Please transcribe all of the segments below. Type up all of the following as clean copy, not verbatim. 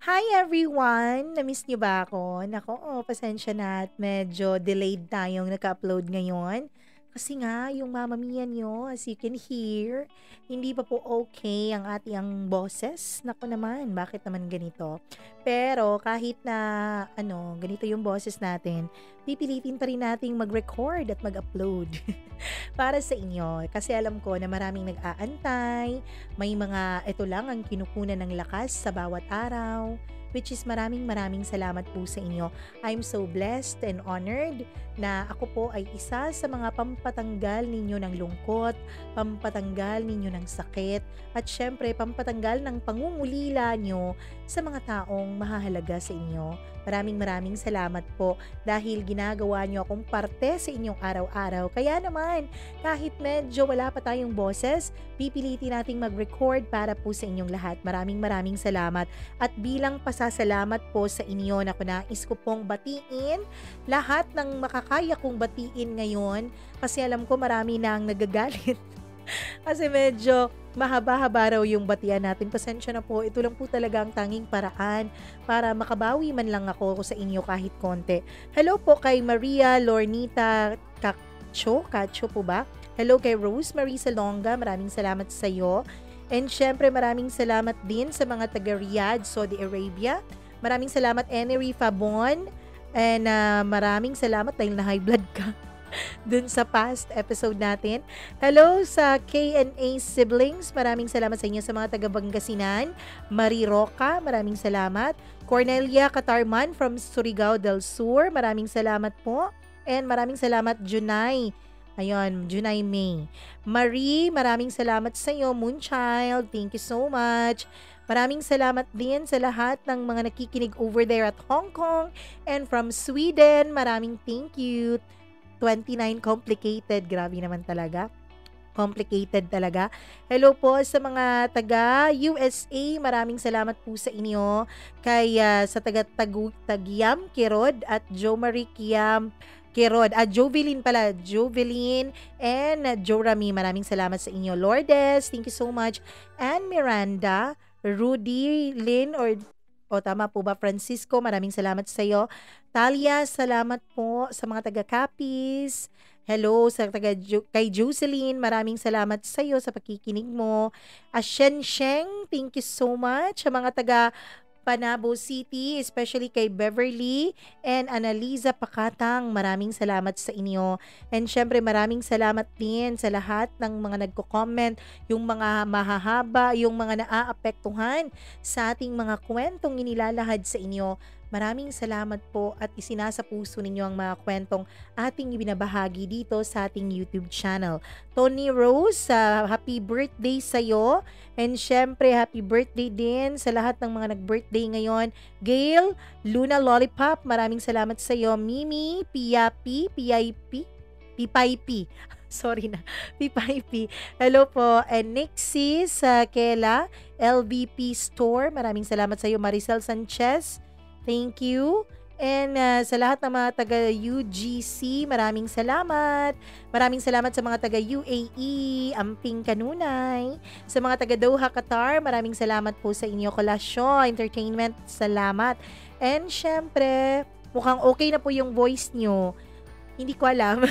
Hi everyone! Na-miss niyo ba ako? Naku, pasensya na at medyo delayed tayong naka-upload ngayon. Kasi nga, yung Mamma Mia niyo, as you can hear, hindi pa po okay ang ating boses. Naku naman, bakit naman ganito? Pero kahit na ganito yung boses natin, pipilitin pa rin nating mag-record at mag-upload para sa inyo. Kasi alam ko na maraming nag-aantay, may mga ito lang ang kinukunan ng lakas sa bawat araw, which is maraming salamat po sa inyo. I'm so blessed and honored na ako po ay isa sa mga pampatanggal ninyo ng lungkot, pampatanggal ninyo ng sakit, at syempre pampatanggal ng pangungulila nyo sa mga taong mahahalaga sa inyo. Maraming salamat po dahil ginagawa nyo akong parte sa inyong araw-araw. Kaya naman, kahit medyo wala pa tayong boses, pipilitin nating mag-record para po sa inyong lahat. Maraming salamat. At bilang pasasalamat po sa inyo na nais ko pong batiin lahat ng makakaya kong batiin ngayon kasi alam ko marami na ang nagagalit. Kasi medyo mahaba-haba raw yung batian natin. Pasensya na po. Ito lang po talaga ang tanging paraan para makabawi man lang ako sa inyo kahit konti. Hello po kay Maria Lornita Cacho po ba? Hello kay Rosemary Salonga. Maraming salamat sa iyo. And syempre maraming salamat din sa mga taga Riyadh, Saudi Arabia. Maraming salamat Enery Fabon. And maraming salamat dahil na high blood ka dun sa past episode natin. Hello sa K&A siblings. Maraming salamat sa inyo sa mga taga Pangasinan. Marie Roca, maraming salamat. Cornelia Catarman from Surigao del Sur. Maraming salamat po. And maraming salamat Junay. Ayun, Junay May. Marie, maraming salamat sa iyo. Moonchild, thank you so much. Maraming salamat din sa lahat ng mga nakikinig over there at Hong Kong and from Sweden. Maraming thank you. 29 complicated. Grabe naman talaga. Complicated talaga. Hello po sa mga taga USA. Maraming salamat po sa inyo. Kay sa taga Tagiam Kirod at Jo Marie Kiam Kirod. Jovelyn pala. Jovelyn and Jorami. Maraming salamat sa inyo. Lourdes, thank you so much. And Miranda, Rudy, Lynn, o tama po ba? Francisco, maraming salamat sa iyo. Talia, salamat po sa mga taga-Capiz. Hello sa kay Jocelyn, maraming salamat sa iyo sa pakikinig mo. Shen Sheng, thank you so much. Sa mga taga Panabo City, especially kay Beverly and Annalisa Pakatang. Maraming salamat sa inyo. And syempre maraming salamat din sa lahat ng mga nagko-comment, yung mga mahahaba, yung mga naaapektuhan sa ating mga kwentong inilalahad sa inyo. Maraming salamat po at isinasa puso ninyo ang mga kwentong ating ibinabahagi dito sa ating YouTube channel. Tony Rose, happy birthday sa'yo. And syempre, happy birthday din sa lahat ng mga nag-birthday ngayon. Gail, Luna Lollipop, maraming salamat sa'yo. Mimi, Piapi, Pipaipi. Sorry na. Pipaipi. Hello po. And Nixie sa Kela, LVP Store, maraming salamat sa'yo. Maricel Sanchez, thank you. And sa lahat ng mga taga UGC, maraming salamat. Maraming salamat sa mga taga UAE, Amping Kanunay. Sa mga taga Doha, Qatar, maraming salamat po sa inyo. Colasyon Entertainment, salamat. And syempre, mukhang okay na po yung voice nyo. Hindi ko alam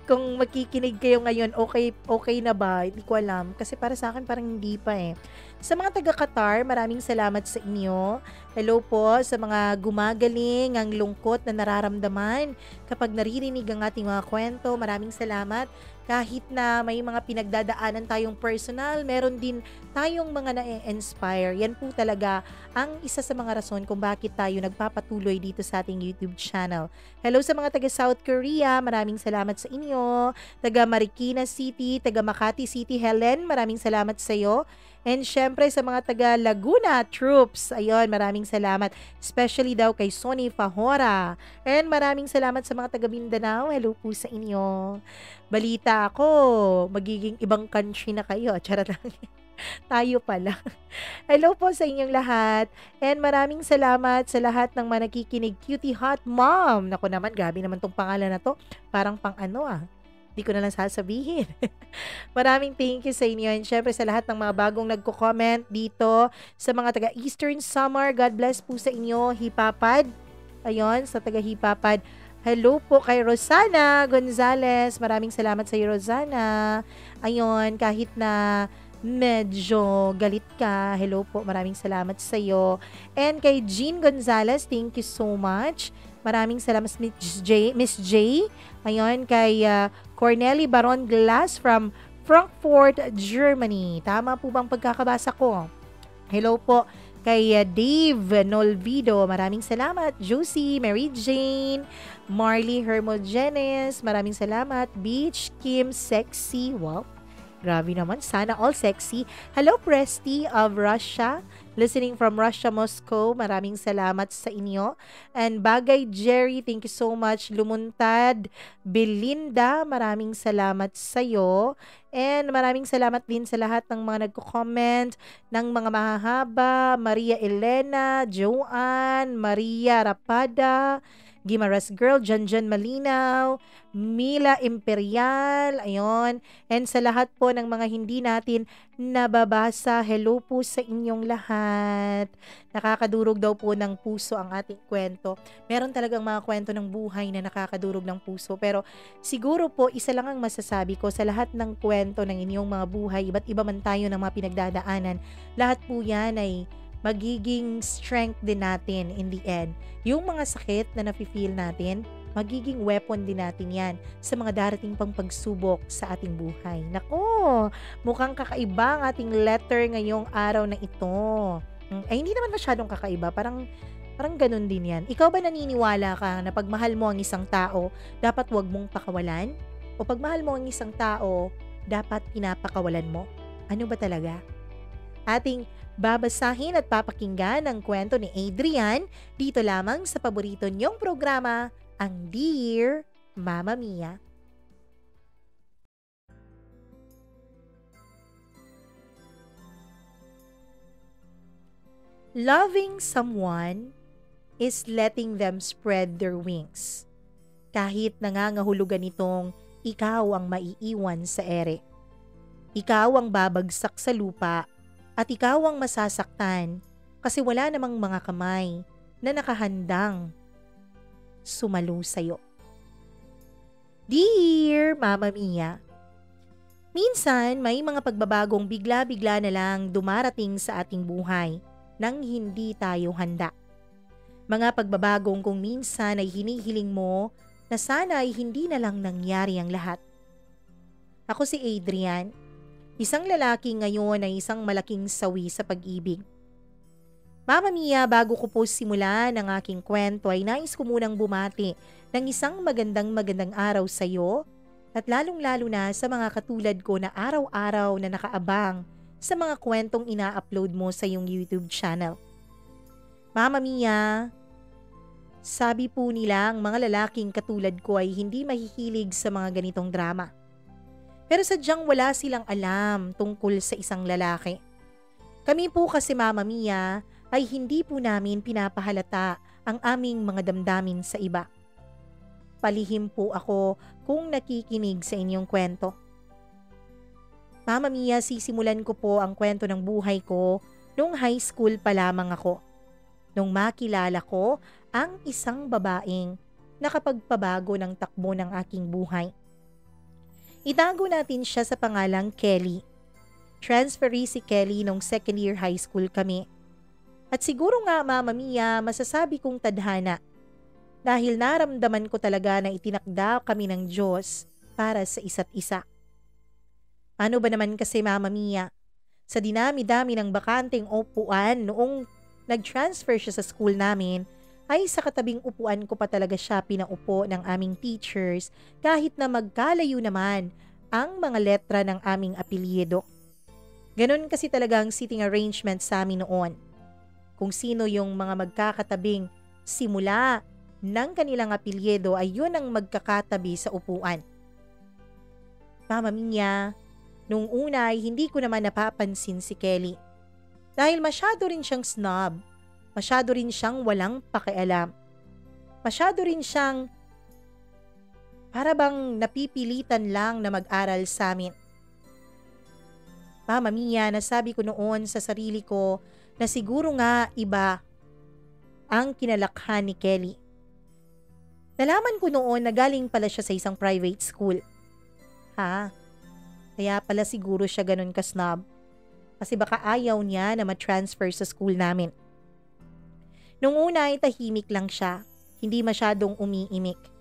kung makikinig kayo ngayon, okay na ba? Hindi ko alam. Kasi para sa akin parang hindi pa eh. Sa mga taga Qatar, maraming salamat sa inyo. Hello po sa mga gumagaling ang lungkot na nararamdaman kapag naririnig ang ating mga kwento. Maraming salamat. Kahit na may mga pinagdadaanan tayong personal, meron din tayong mga na-inspire. Yan po talaga ang isa sa mga rason kung bakit tayo nagpapatuloy dito sa ating YouTube channel. Hello sa mga taga South Korea, maraming salamat sa inyo. Taga Marikina City, taga Makati City, Helen, maraming salamat sa iyo. And syempre sa mga taga Laguna Troops, ayun, maraming salamat. Especially daw kay Sonny Fahora. And maraming salamat sa mga taga Mindanao. Hello po sa inyo. Balita ako, magiging ibang country na kayo. Charot lang. Tayo pala. Hello po sa inyong lahat. And maraming salamat sa lahat ng mga nakikinig. Cutie Hot Mom. Naku naman, grabe naman tong pangalan na to. Parang pang ano ah. Di ko na lang sasabihin. Maraming thank you sa inyo. And syempre sa lahat ng mga bagong nagko-comment dito. Sa mga taga Eastern Summer, God bless po sa inyo. Hipapad. Ayun, sa taga Hipapad. Hello po kay Rosana Gonzales. Maraming salamat sa iyo, Rosana. Ayun, kahit na medyo galit ka. Hello po, maraming salamat sa iyo. And kay Jean Gonzales, thank you so much. Maraming salamat Miss J. Ayun, kay Corneli Baron Glass from Frankfurt, Germany. Tama po bang pagkakabasa ko? Hello po kay Dave Nolvido. Maraming salamat. Josie, Mary Jane, Marley Hermogenes. Maraming salamat. Beach, Kim, Sexy. Wow. Grabe naman. Sana all sexy. Hello, Presti of Russia. Listening from Russia, Moscow. Maraming salamat sa inyo. And Bagay Jerry, thank you so much. Lumuntad, Belinda, maraming salamat sa iyo. And maraming salamat din sa lahat ng mga nagko-comment ng mga mahahaba. Maria Elena, Joanne, Maria Rapada, Gimaras Girl, Janjan Malinaw, Mila Imperial, ayun. And sa lahat po ng mga hindi natin nababasa, hello po sa inyong lahat. Nakakadurog daw po ng puso ang ating kwento. Meron talagang mga kwento ng buhay na nakakadurog ng puso. Pero siguro po, isa lang ang masasabi ko sa lahat ng kwento ng inyong mga buhay, iba't iba man tayo ng mga pinagdadaanan, lahat po yan ay magiging strength din natin in the end. Yung mga sakit na nafe-feel natin, magiging weapon din natin yan sa mga darating pang pagsubok sa ating buhay. Nako, mukhang kakaiba ang ating letter ngayong araw na ito. Ay, hindi naman masyadong kakaiba. Parang ganun din yan. Ikaw ba naniniwala ka na pag mahal mo ang isang tao, dapat wag mong pakawalan? O pag mahal mo ang isang tao, dapat pinapakawalan mo? Ano ba talaga? Ating babasahin at papakinggan ang kwento ni Adrian dito lamang sa paborito niyong programa, ang Dear Mama Mia. Loving someone is letting them spread their wings. Kahit nangangahulugan itong ikaw ang maiiwan sa ere. Ikaw ang babagsak sa lupa at ikaw ang masasaktan kasi wala namang mga kamay na nakahandang sumalo sa'yo. Dear Mama Mia, minsan may mga pagbabagong bigla-bigla na lang dumarating sa ating buhay nang hindi tayo handa. Mga pagbabagong kung minsan ay hinihiling mo na sana ay hindi na lang nangyari ang lahat. Ako si Adrian, isang lalaki ngayon ay isang malaking sawi sa pag-ibig. Mama Mia, bago ko po simulan ang aking kwento ay nais ko munang bumati ng isang magandang araw sa iyo at lalong-lalo na sa mga katulad ko na araw-araw na nakaabang sa mga kwentong ina-upload mo sa iyong YouTube channel. Mama Mia, sabi po nila ang mga lalaking katulad ko ay hindi mahihilig sa mga ganitong drama. Pero sadyang wala silang alam tungkol sa isang lalaki. Kami po kasi Mama Mia ay hindi po namin pinapahalata ang aming mga damdamin sa iba. Palihim po ako kung nakikinig sa inyong kwento. Mama Mia, sisimulan ko po ang kwento ng buhay ko nung high school pa lamang ako. Nung makilala ko ang isang babaeng nakapagpabago ng takbo ng aking buhay. Itago natin siya sa pangalang Kelly. Transferee si Kelly nung second year high school kami. At siguro nga Mama Mia, masasabi kong tadhana. Dahil naramdaman ko talaga na itinakda kami ng Diyos para sa isa't isa. Ano ba naman kasi Mama Mia, sa dinami-dami ng bakanteng upuan noong nag-transfer siya sa school namin, ay sa katabing upuan ko pa talaga siya pinaupo ng aming teachers kahit na magkalayo naman ang mga letra ng aming apelyido. Ganon kasi talaga ang seating arrangement sa amin noon. Kung sino yung mga magkakatabing simula ng kanilang apelyido ay yun ang magkakatabi sa upuan. Mama Mia, nung una ay hindi ko naman napapansin si Kelly. Dahil masyado rin siyang snob, masyado rin siyang walang pakialam. Masyado rin siyang Para bang napipilitan lang na mag-aral sa amin. Mama Mia, nasabi ko noon sa sarili ko na siguro nga iba ang kinalakhan ni Kelly. Nalaman ko noon na galing pala siya sa isang private school. Ha? Kaya pala siguro siya ganun ka-snob. Kasi baka ayaw niya na ma-transfer sa school namin. Nung una ay tahimik lang siya, hindi masyadong umiimik.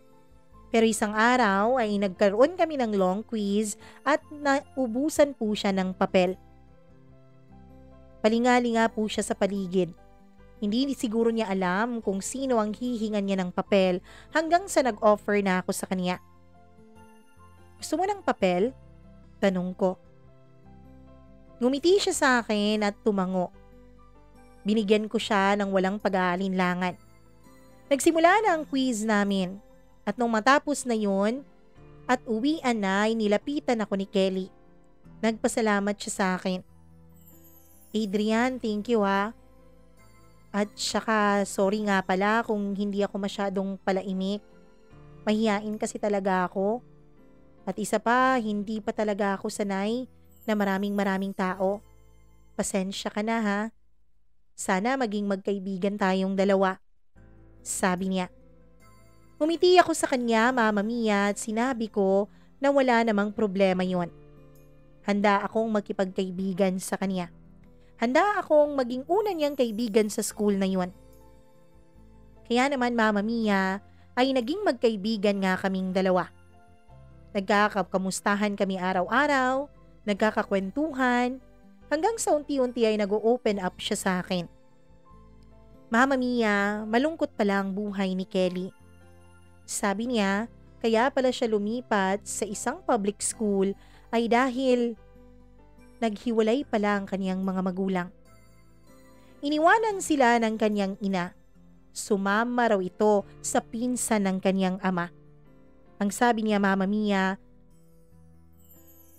Pero isang araw ay nagkaroon kami ng long quiz at naubusan po siya ng papel. Palingali nga po siya sa paligid. Hindi siguro niya alam kung sino ang hihingan niya ng papel hanggang sa nag-offer na ako sa kanya. Gusto mo ng papel? Tanong ko. Ngumiti siya sa akin at tumango. Binigyan ko siya ng walang pag-aalinlangan. Nagsimula na ang quiz namin. At nung matapos na yun, at uwian na ay nilapitan ako ni Kelly. Nagpasalamat siya sa akin. Adrian, thank you ha. At saka sorry nga pala kung hindi ako masyadong palaimik. Mahihain kasi talaga ako. At isa pa, hindi pa talaga ako sanay na maraming tao. Pasensya ka na ha. Sana maging magkaibigan tayong dalawa. Sabi niya. Umiti ako sa kanya, Mama Mia, at sinabi ko na wala namang problema yon. Handa akong makipagkaibigan sa kanya. Handa akong maging una niyang kaibigan sa school na yon. Kaya naman, Mama Mia, ay naging magkaibigan nga kaming dalawa. Nagkakamustahan kami araw-araw, nagkakakwentuhan, hanggang sa unti-unti ay nag-open up siya sa akin. Mama Mia, malungkot pala ang buhay ni Kelly. Sabi niya, kaya pala siya lumipat sa isang public school ay dahil naghiwalay pala ang kanyang mga magulang. Iniwanan sila ng kanyang ina. Sumama raw ito sa pinsan ng kanyang ama. Ang sabi niya, Mama Mia,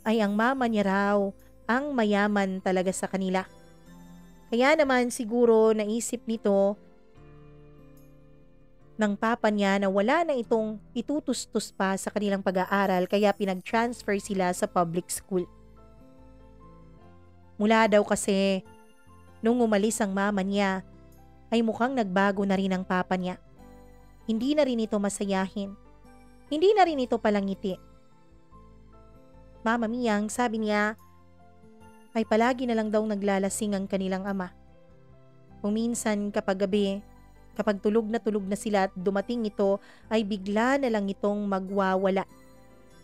ay ang mama niya raw ang mayaman talaga sa kanila. Kaya naman siguro naisip nito ng papa niya na wala na itong itutustos pa sa kanilang pag-aaral kaya pinag-transfer sila sa public school. Mula daw kasi nung umalis ang mama niya ay mukhang nagbago na rin ang papa niya. Hindi na rin ito masayahin. Hindi na rin ito palangiti. Mama Mia, ang sabi niya ay palagi na lang daw naglalasing ang kanilang ama. Kung minsan kapag gabi, kapag tulog na sila at dumating ito ay bigla na lang itong magwawala.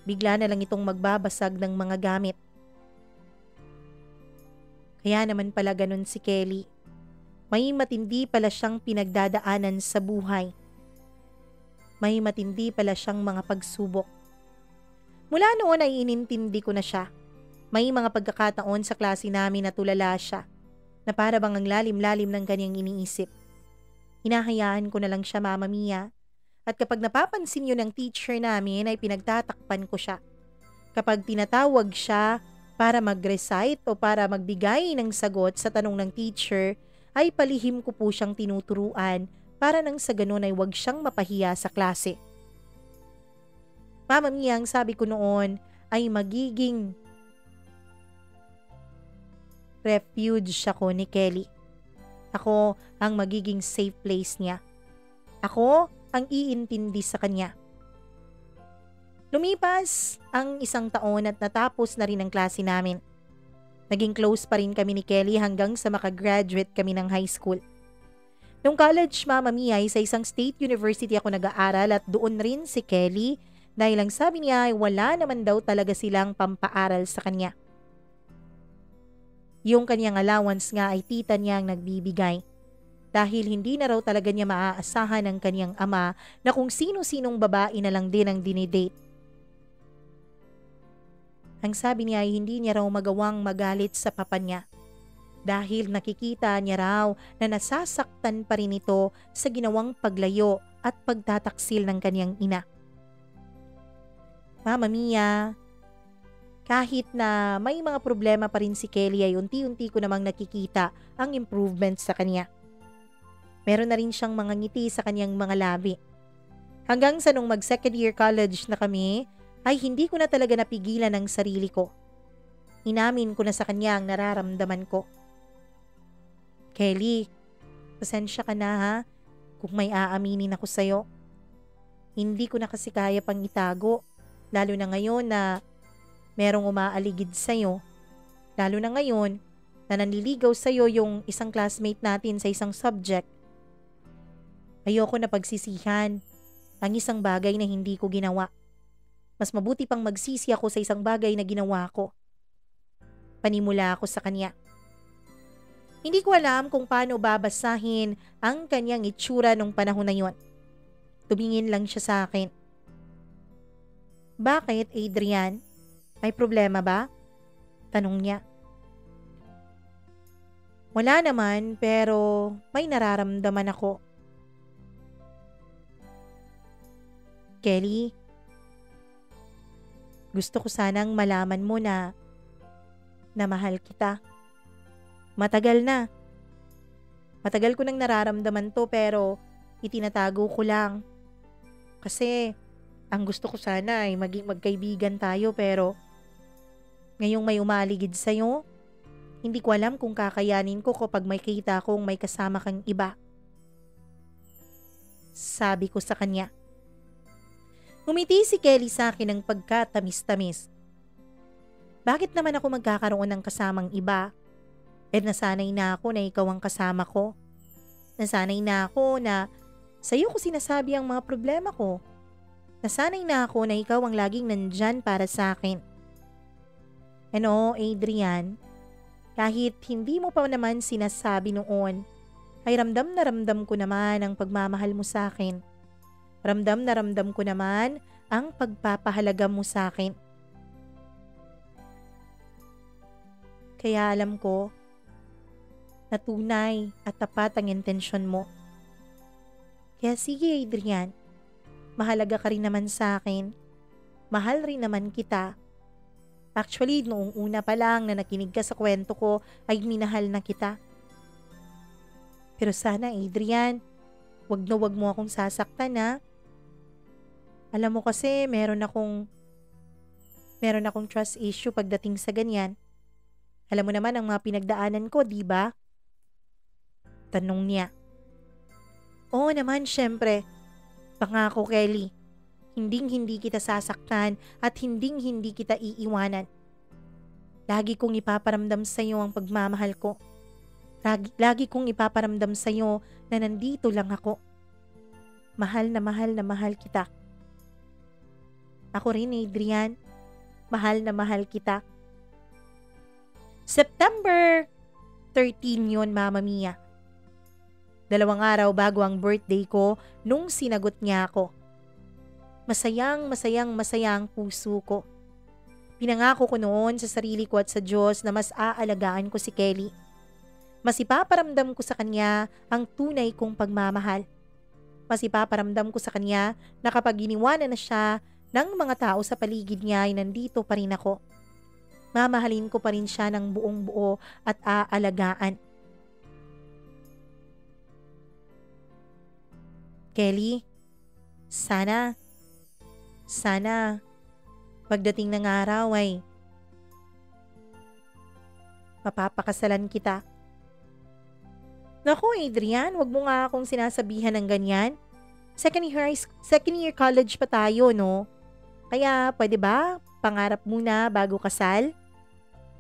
Bigla na lang itong magbabasag ng mga gamit. Kaya naman pala ganun si Kelly. May matindi pala siyang pinagdadaanan sa buhay. May matindi pala siyang mga pagsubok. Mula noon ay inintindi ko na siya. May mga pagkakataon sa klase namin na tulala siya, na para bang ang lalim-lalim ng kanyang iniisip. Hinahayaan ko na lang siya, Mama Mia. At kapag napapansin yun ng teacher namin ay pinagtatakpan ko siya. Kapag tinatawag siya para mag-recite o para magbigay ng sagot sa tanong ng teacher, ay palihim ko po siyang tinuturuan para nang sa ganun ay wag siyang mapahiya sa klase. Mama Mia, ang sabi ko noon ay magiging refuge ako ni Kelly. Ako ang magiging safe place niya. Ako ang iintindi sa kanya. Lumipas ang 1 taon at natapos na rin ang klase namin. Naging close pa rin kami ni Kelly hanggang sa makagraduate kami ng high school. Nung college, Mama Mia, ay sa isang state university ako nag-aaral at doon rin si Kelly dahil ang sabi niya ay wala naman daw talaga silang pampaaral sa kanya. Yung kanyang allowance nga ay tita niya ang nagbibigay. Dahil hindi na raw talaga niya maaasahan ng kanyang ama na kung sino-sinong babae na lang din ang dinidate. Ang sabi niya ay hindi niya raw magawang magalit sa papa niya. Dahil nakikita niya raw na nasasaktan pa rin ito sa ginawang paglayo at pagtataksil ng kanyang ina. Mama Mia, kahit na may mga problema pa rin si Kelly ay unti-unti ko namang nakikita ang improvement sa kanya. Meron na rin siyang mga ngiti sa kanyang mga labi. Hanggang sa nung mag second year college na kami, ay hindi ko na talaga napigilan ang sarili ko. Inamin ko na sa kanya ang nararamdaman ko. Kelly, pasensya ka na ha kung may aaminin ako sa'yo. Hindi ko na kasi kaya pang itago, lalo na ngayon na merong umaaligid sa'yo. Lalo na ngayon na nanliligaw sa'yo yung isang classmate natin sa isang subject. Ayoko na pagsisihan ang isang bagay na hindi ko ginawa. Mas mabuti pang magsisi ako sa isang bagay na ginawa ko. Panimula ako sa kanya. Hindi ko alam kung paano babasahin ang kanyang itsura nung panahon na yon. Tumingin lang siya sa akin. Bakit, Adrian? May problema ba? Tanong niya. Wala naman, pero may nararamdaman ako. Kelly, gusto ko sanang malaman mo na mahal kita. Matagal na. Matagal ko nang nararamdaman to pero itinatago ko lang. Kasi ang gusto ko sana ay maging magkaibigan tayo pero ngayong may umaligid sa'yo, hindi ko alam kung kakayanin ko kapag may kita kong may kasama kang iba. Sabi ko sa kanya. Ngumiti si Kelly sa akin ng pagkatamis-tamis. Bakit naman ako magkakaroon ng kasamang iba? Nasanay na ako na ikaw ang kasama ko. Nasanay na ako na sa'yo ko sinasabi ang mga problema ko. Nasanay na ako na ikaw ang laging nandyan para sa akin. Adrian, kahit hindi mo pa naman sinasabi noon, ay ramdam na ramdam ko naman ang pagmamahal mo sa akin. Ramdam na ramdam ko naman ang pagpapahalaga mo sa akin. Kaya alam ko na tunay at tapat ang intensyon mo. Kaya sige Adrian, mahalaga ka rin naman sa akin. Mahal rin naman kita. Actually, noong una pa lang na nakinig ka sa kwento ko ay minahal na kita. Pero sana Adrian, wag mo akong sasaktan ha. Alam mo kasi meron akong trust issue pagdating sa ganyan. Alam mo naman ang mga pinagdaanan ko, di ba? Tanong niya. Oo naman, syempre. Pangako, Kelly. Hinding-hindi kita sasaktan at hinding-hindi kita iiwanan. Lagi kong ipaparamdam sa iyo ang pagmamahal ko. Lagi kong ipaparamdam sa iyo na nandito lang ako. Mahal na mahal kita. Ako rin, Adrian. Mahal na mahal kita. September 13 yun, Mama Mia. 2 araw bago ang birthday ko nung sinagot niya ako. Masayang ang puso ko. Pinangako ko noon sa sarili ko at sa Diyos na mas aalagaan ko si Kelly. Mas ipaparamdam ko sa kanya ang tunay kong pagmamahal. Mas ipaparamdam ko sa kanya na kapag iniwanan na siya ng mga tao sa paligid niya ay nandito pa rin ako. Mamahalin ko pa rin siya ng buong buo at aalagaan. Kelly, sana pagdating ng araw ay mapapakasalan kita. Naku Adrian, wag mo nga akong sinasabihan ng ganyan. Second year college pa tayo, no? Kaya pwede ba pangarap muna bago kasal?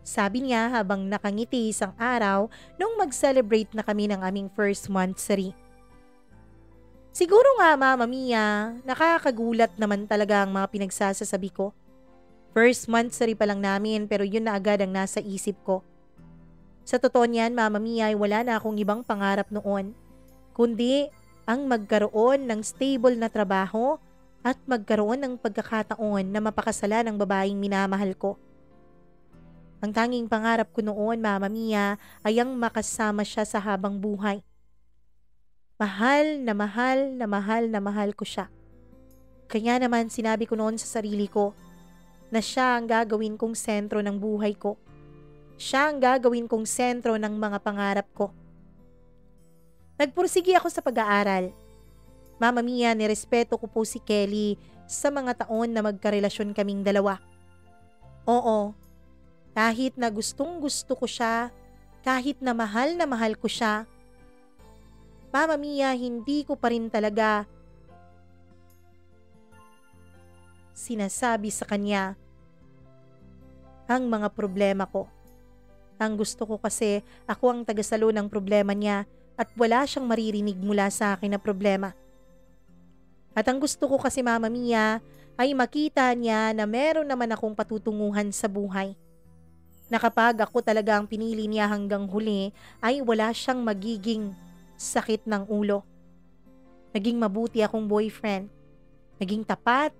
Sabi niya habang nakangiti isang araw nung mag-celebrate na kami ng aming first monthsary. Siguro nga Mama Mia, nakakagulat naman talaga ang mga pinagsasasabi ko. First monthsary pa lang namin pero yun na agad ang nasa isip ko. Sa totoo niyan Mama Mia ay wala na akong ibang pangarap noon, kundi ang magkaroon ng stable na trabaho at magkaroon ng pagkakataon na mapakasalan ng babaeng minamahal ko. Ang tanging pangarap ko noon, Mama Mia, ay ang makasama siya sa habang buhay. Mahal ko siya. Kaya naman sinabi ko noon sa sarili ko na siya ang gagawin kong sentro ng buhay ko. Siya ang gagawin kong sentro ng mga pangarap ko. Nagpursigi ako sa pag-aaral. Mama Mia, nirespeto ko po si Kelly sa mga taon na magkarelasyon kaming dalawa. Oo, kahit na gustong gusto ko siya, kahit na mahal ko siya, Mama Mia, hindi ko pa rin talaga sinasabi sa kanya ang mga problema ko. Ang gusto ko kasi ako ang tagasalo ng problema niya at wala siyang maririnig mula sa akin na problema. At ang gusto ko kasi Mama Mia ay makita niya na meron naman akong patutunguhan sa buhay. Na kapag ako talaga ang pinili niya hanggang huli ay wala siyang magiging sakit ng ulo. Naging mabuti akong boyfriend. Naging tapat,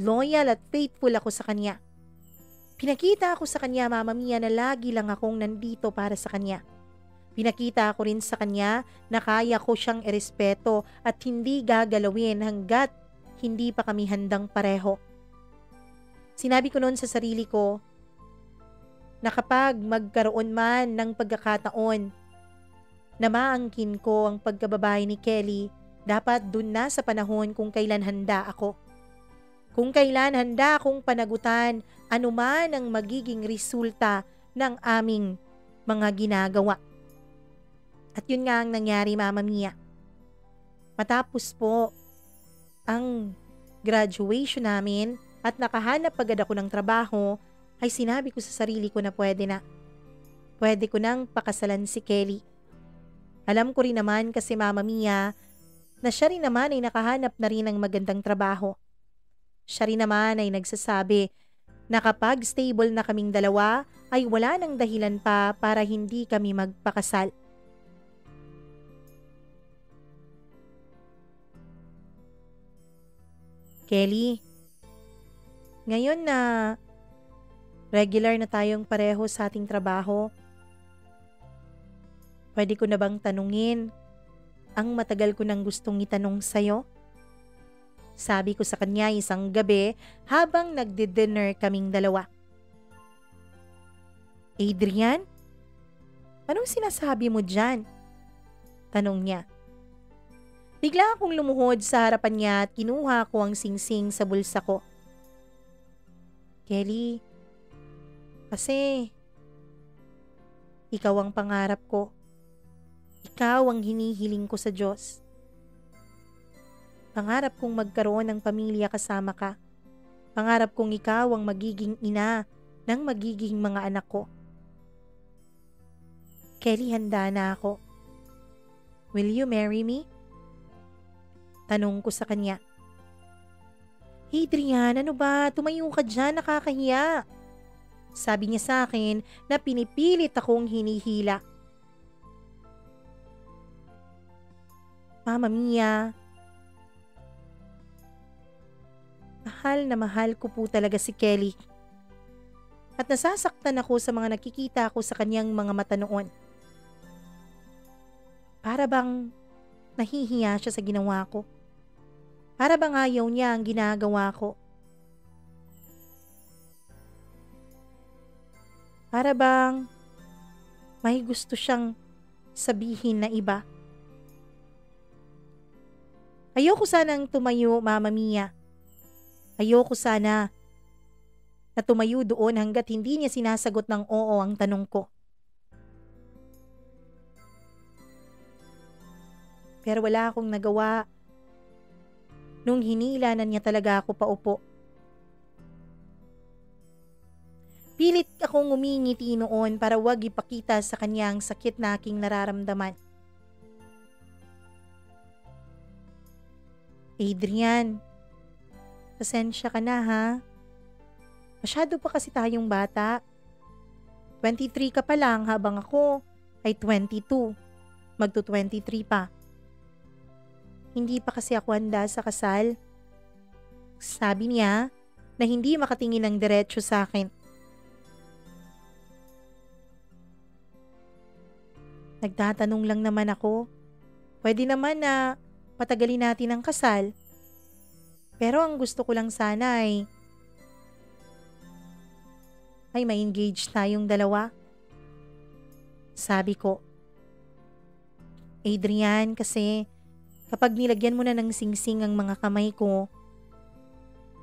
loyal at faithful ako sa kanya. Pinakita ako sa kanya, Mama Mia, na lagi lang akong nandito para sa kanya. Pinakita ko rin sa kanya na kaya ko siyang irespeto at hindi gagalawin hanggat hindi pa kami handang pareho. Sinabi ko noon sa sarili ko na kapag magkaroon man ng pagkakataon na maangkin ko ang pagkababae ni Kelly, dapat dun na sa panahon kung kailan handa ako. Kung kailan handa akong panagutan anuman ang magiging resulta ng aming mga ginagawa. At yun nga ang nangyari, Mama Mia. Matapos po ang graduation namin at nakahanap agad ako ng trabaho, ay sinabi ko sa sarili ko na pwede na. Pwede ko nang pakasalan si Kelly. Alam ko rin naman kasi Mama Mia na siya rin naman ay nakahanap na rin ng magandang trabaho. Siya rin naman ay nagsasabi na kapag stable na kaming dalawa ay wala nang dahilan pa para hindi kami magpakasal. Kelly, ngayon na regular na tayong pareho sa ating trabaho, pwede ko na bang tanungin ang matagal ko nang gustong itanong sa'yo? Sabi ko sa kanya isang gabi habang nagdi-dinner kaming dalawa. Adrian? Anong sinasabi mo dyan? Tanong niya. Bigla akong lumuhod sa harapan niya at kinuha ko ang singsing sa bulsa ko. Kelly, kasi ikaw ang pangarap ko. Ikaw ang hinihiling ko sa Diyos. Pangarap kong magkaroon ng pamilya kasama ka. Pangarap kong ikaw ang magiging ina ng magiging mga anak ko. Kelly, handa na ako. Will you marry me? Tanong ko sa kanya. Adrian, ano ba? Tumayo ka dyan, nakakahiya. Sabi niya sa akin na pinipilit akong hinihila. Mama Mia, mahal na mahal ko po talaga si Kelly. At nasasaktan ako sa mga nakikita ko sa kanyang mga mata noon. Para bang nahihiya siya sa ginawa ko. Para bang ayaw niya ang ginagawa ko. Para bang may gusto siyang sabihin na iba. Ayoko sanang tumayo, Mama Mia. Ayoko sana na tumayo doon hanggat hindi niya sinasagot ng oo ang tanong ko. Pero wala akong nagawa nung hinila na niya talaga ako paupo. Pilit akong umingiti noon para wag ipakita sa kanya ang sakit na aking nararamdaman. Adrian, pasensya ka na ha. Masyado pa kasi tayong bata. 23 ka pa lang habang ako ay 22. Magto-23 pa. Hindi pa kasi ako handa sa kasal. Sabi niya na hindi makatingin ng diretso sa akin. Nagtatanong lang naman ako. Pwede naman na patagalin natin ang kasal. Pero ang gusto ko lang sana ay ma-engage tayong dalawa. Sabi ko, Adrian, kasi Kapag nilagyan mo na ng singsing ang mga kamay ko,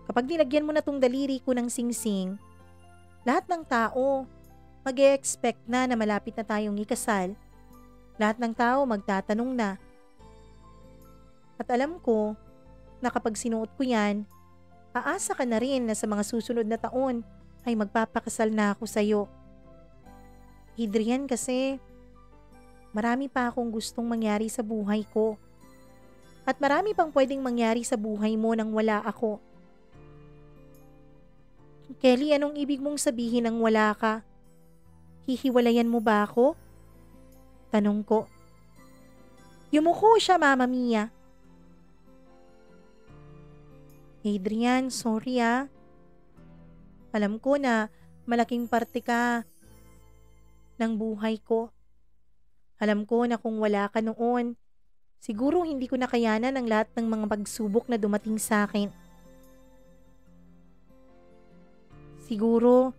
kapag nilagyan mo na tong daliri ko ng singsing, lahat ng tao mag-e-expect na malapit na tayong ikasal. Lahat ng tao magtatanong na. At alam ko na kapag sinuot ko yan, aasa ka na rin na sa mga susunod na taon ay magpapakasal na ako sa'yo. Adrian, kasi marami pa akong gustong mangyari sa buhay ko. At marami pang pwedeng mangyari sa buhay mo nang wala ako. Kelly, anong ibig mong sabihin nang wala ka? Hihiwalayan mo ba ako? Tanong ko. Yumuko siya, Mama Mia. Adrian, sorry ah. Alam ko na malaking parte ka ng buhay ko. Alam ko na kung wala ka noon, siguro hindi ko nakayanan ang lahat ng mga pagsubok na dumating sa akin. Siguro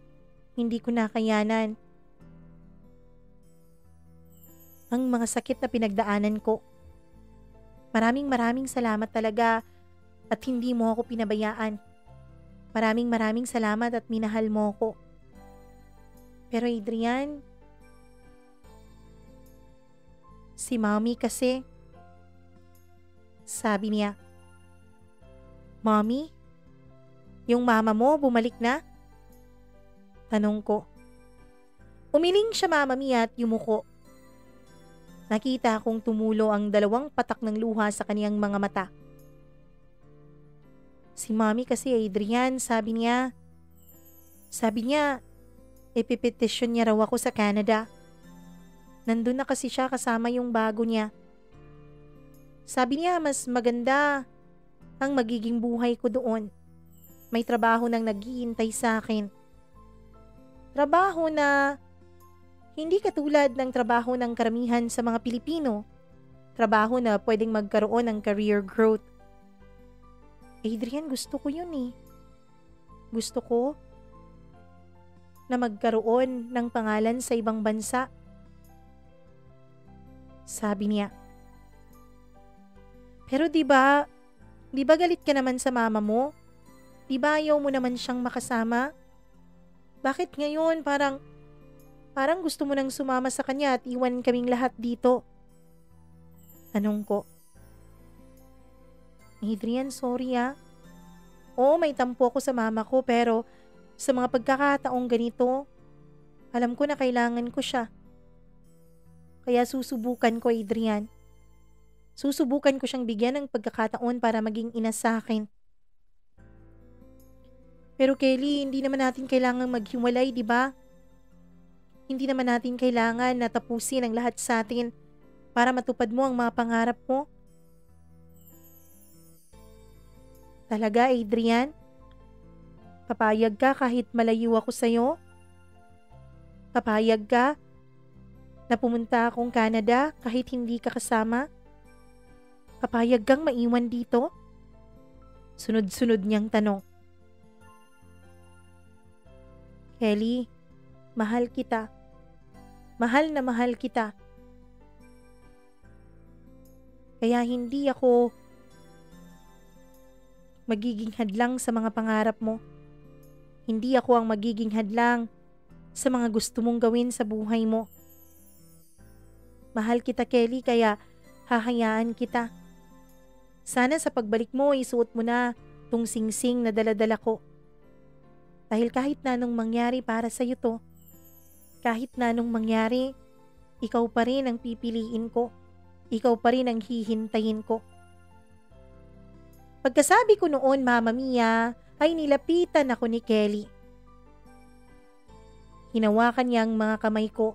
hindi ko nakayanan ang mga sakit na pinagdaanan ko. Maraming salamat talaga at hindi mo ako pinabayaan. Maraming salamat at minahal mo ko. Pero Adrian, si Mommy kasi, sabi niya, Mommy, yung mama mo bumalik na? Tanong ko. Umiling siya, Mama Mia, at yumuko. Nakita kong tumulo ang 2 patak ng luha sa kaniyang mga mata. Si Mommy kasi, Adrian, sabi niya, ipipetisyon niya raw ako sa Canada. Nandun na kasi siya kasama yung bago niya. Sabi niya mas maganda ang magiging buhay ko doon. May trabaho nang naghihintay sa akin. Trabaho na hindi katulad ng trabaho ng karamihan sa mga Pilipino. Trabaho na pwedeng magkaroon ng career growth. Adrian, gusto ko yun eh. Gusto ko na magkaroon ng pangalan sa ibang bansa. Sabi niya. Pero di ba galit ka naman sa mama mo? Di ba ayaw mo naman siyang makasama? Bakit ngayon parang gusto mo nang sumama sa kanya at iwan kaming lahat dito? Tanong ko. Adrian, sorry ah. Oo, may tampo ako sa mama ko pero sa mga pagkakataong ganito, alam ko na kailangan ko siya. Kaya susubukan ko, Adrian. Susubukan ko siyang bigyan ng pagkakataon para maging ina sa akin. Pero Kelly, hindi naman natin kailangang maghiwalay, di ba? Hindi naman natin kailangan na tapusin ang lahat sa atin para matupad mo ang mga pangarap mo. Talaga, Adrian? Papayag ka kahit malayo ako sa'yo? Papayag ka na pumunta akong Canada kahit hindi ka kasama? Papayag kang maiwan dito? Sunod-sunod niyang tanong. Kelly, mahal kita. Mahal na mahal kita. Kaya hindi ako magiging hadlang sa mga pangarap mo. Hindi ako ang magiging hadlang sa mga gusto mong gawin sa buhay mo. Mahal kita, Kelly, kaya hahayaan kita. Sana sa pagbalik mo, isuot mo na tong singsing na daladala ko. Dahil kahit na anong mangyari para sa'yo to, kahit na anong mangyari, ikaw pa rin ang pipiliin ko. Ikaw pa rin ang hihintayin ko. Pagkasabi ko noon, Mama Mia, ay nilapitan ako ni Kelly. Hinawakan niya ang mga kamay ko.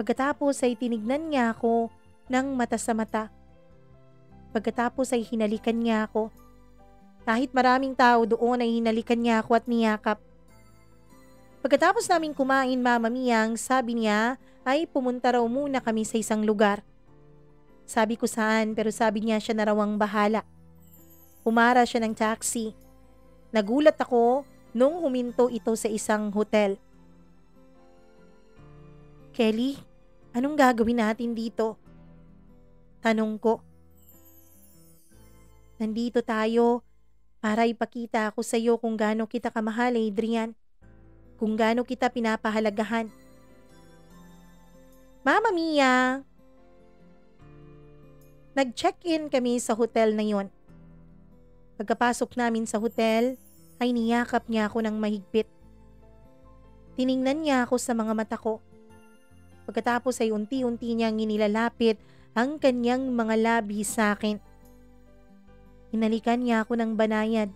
Pagkatapos ay tinignan niya ako ng mata sa mata. Pagkatapos ay hinalikan niya ako. Kahit maraming tao doon ay hinalikan niya ako at niyakap. Pagkatapos namin kumain, Mama Mia, ang sabi niya ay pumunta raw muna kami sa isang lugar. Sabi ko saan, pero sabi niya siya na raw ang bahala. Humara siya ng taxi. Nagulat ako nung huminto ito sa isang hotel. Kelly, anong gagawin natin dito? Tanong ko. Nandito tayo para ipakita ako sa iyo kung gaano kita kamahal, Adrian. Kung gaano kita pinapahalagahan. Mama Mia! Nag-check-in kami sa hotel na yon. Pagkapasok namin sa hotel, ay niyakap niya ako ng mahigpit. Tiningnan niya ako sa mga mata ko. Pagkatapos ay unti-unti niyang inilalapit ang kanyang mga labi sa akin. Hinalikan niya ako ng banayad.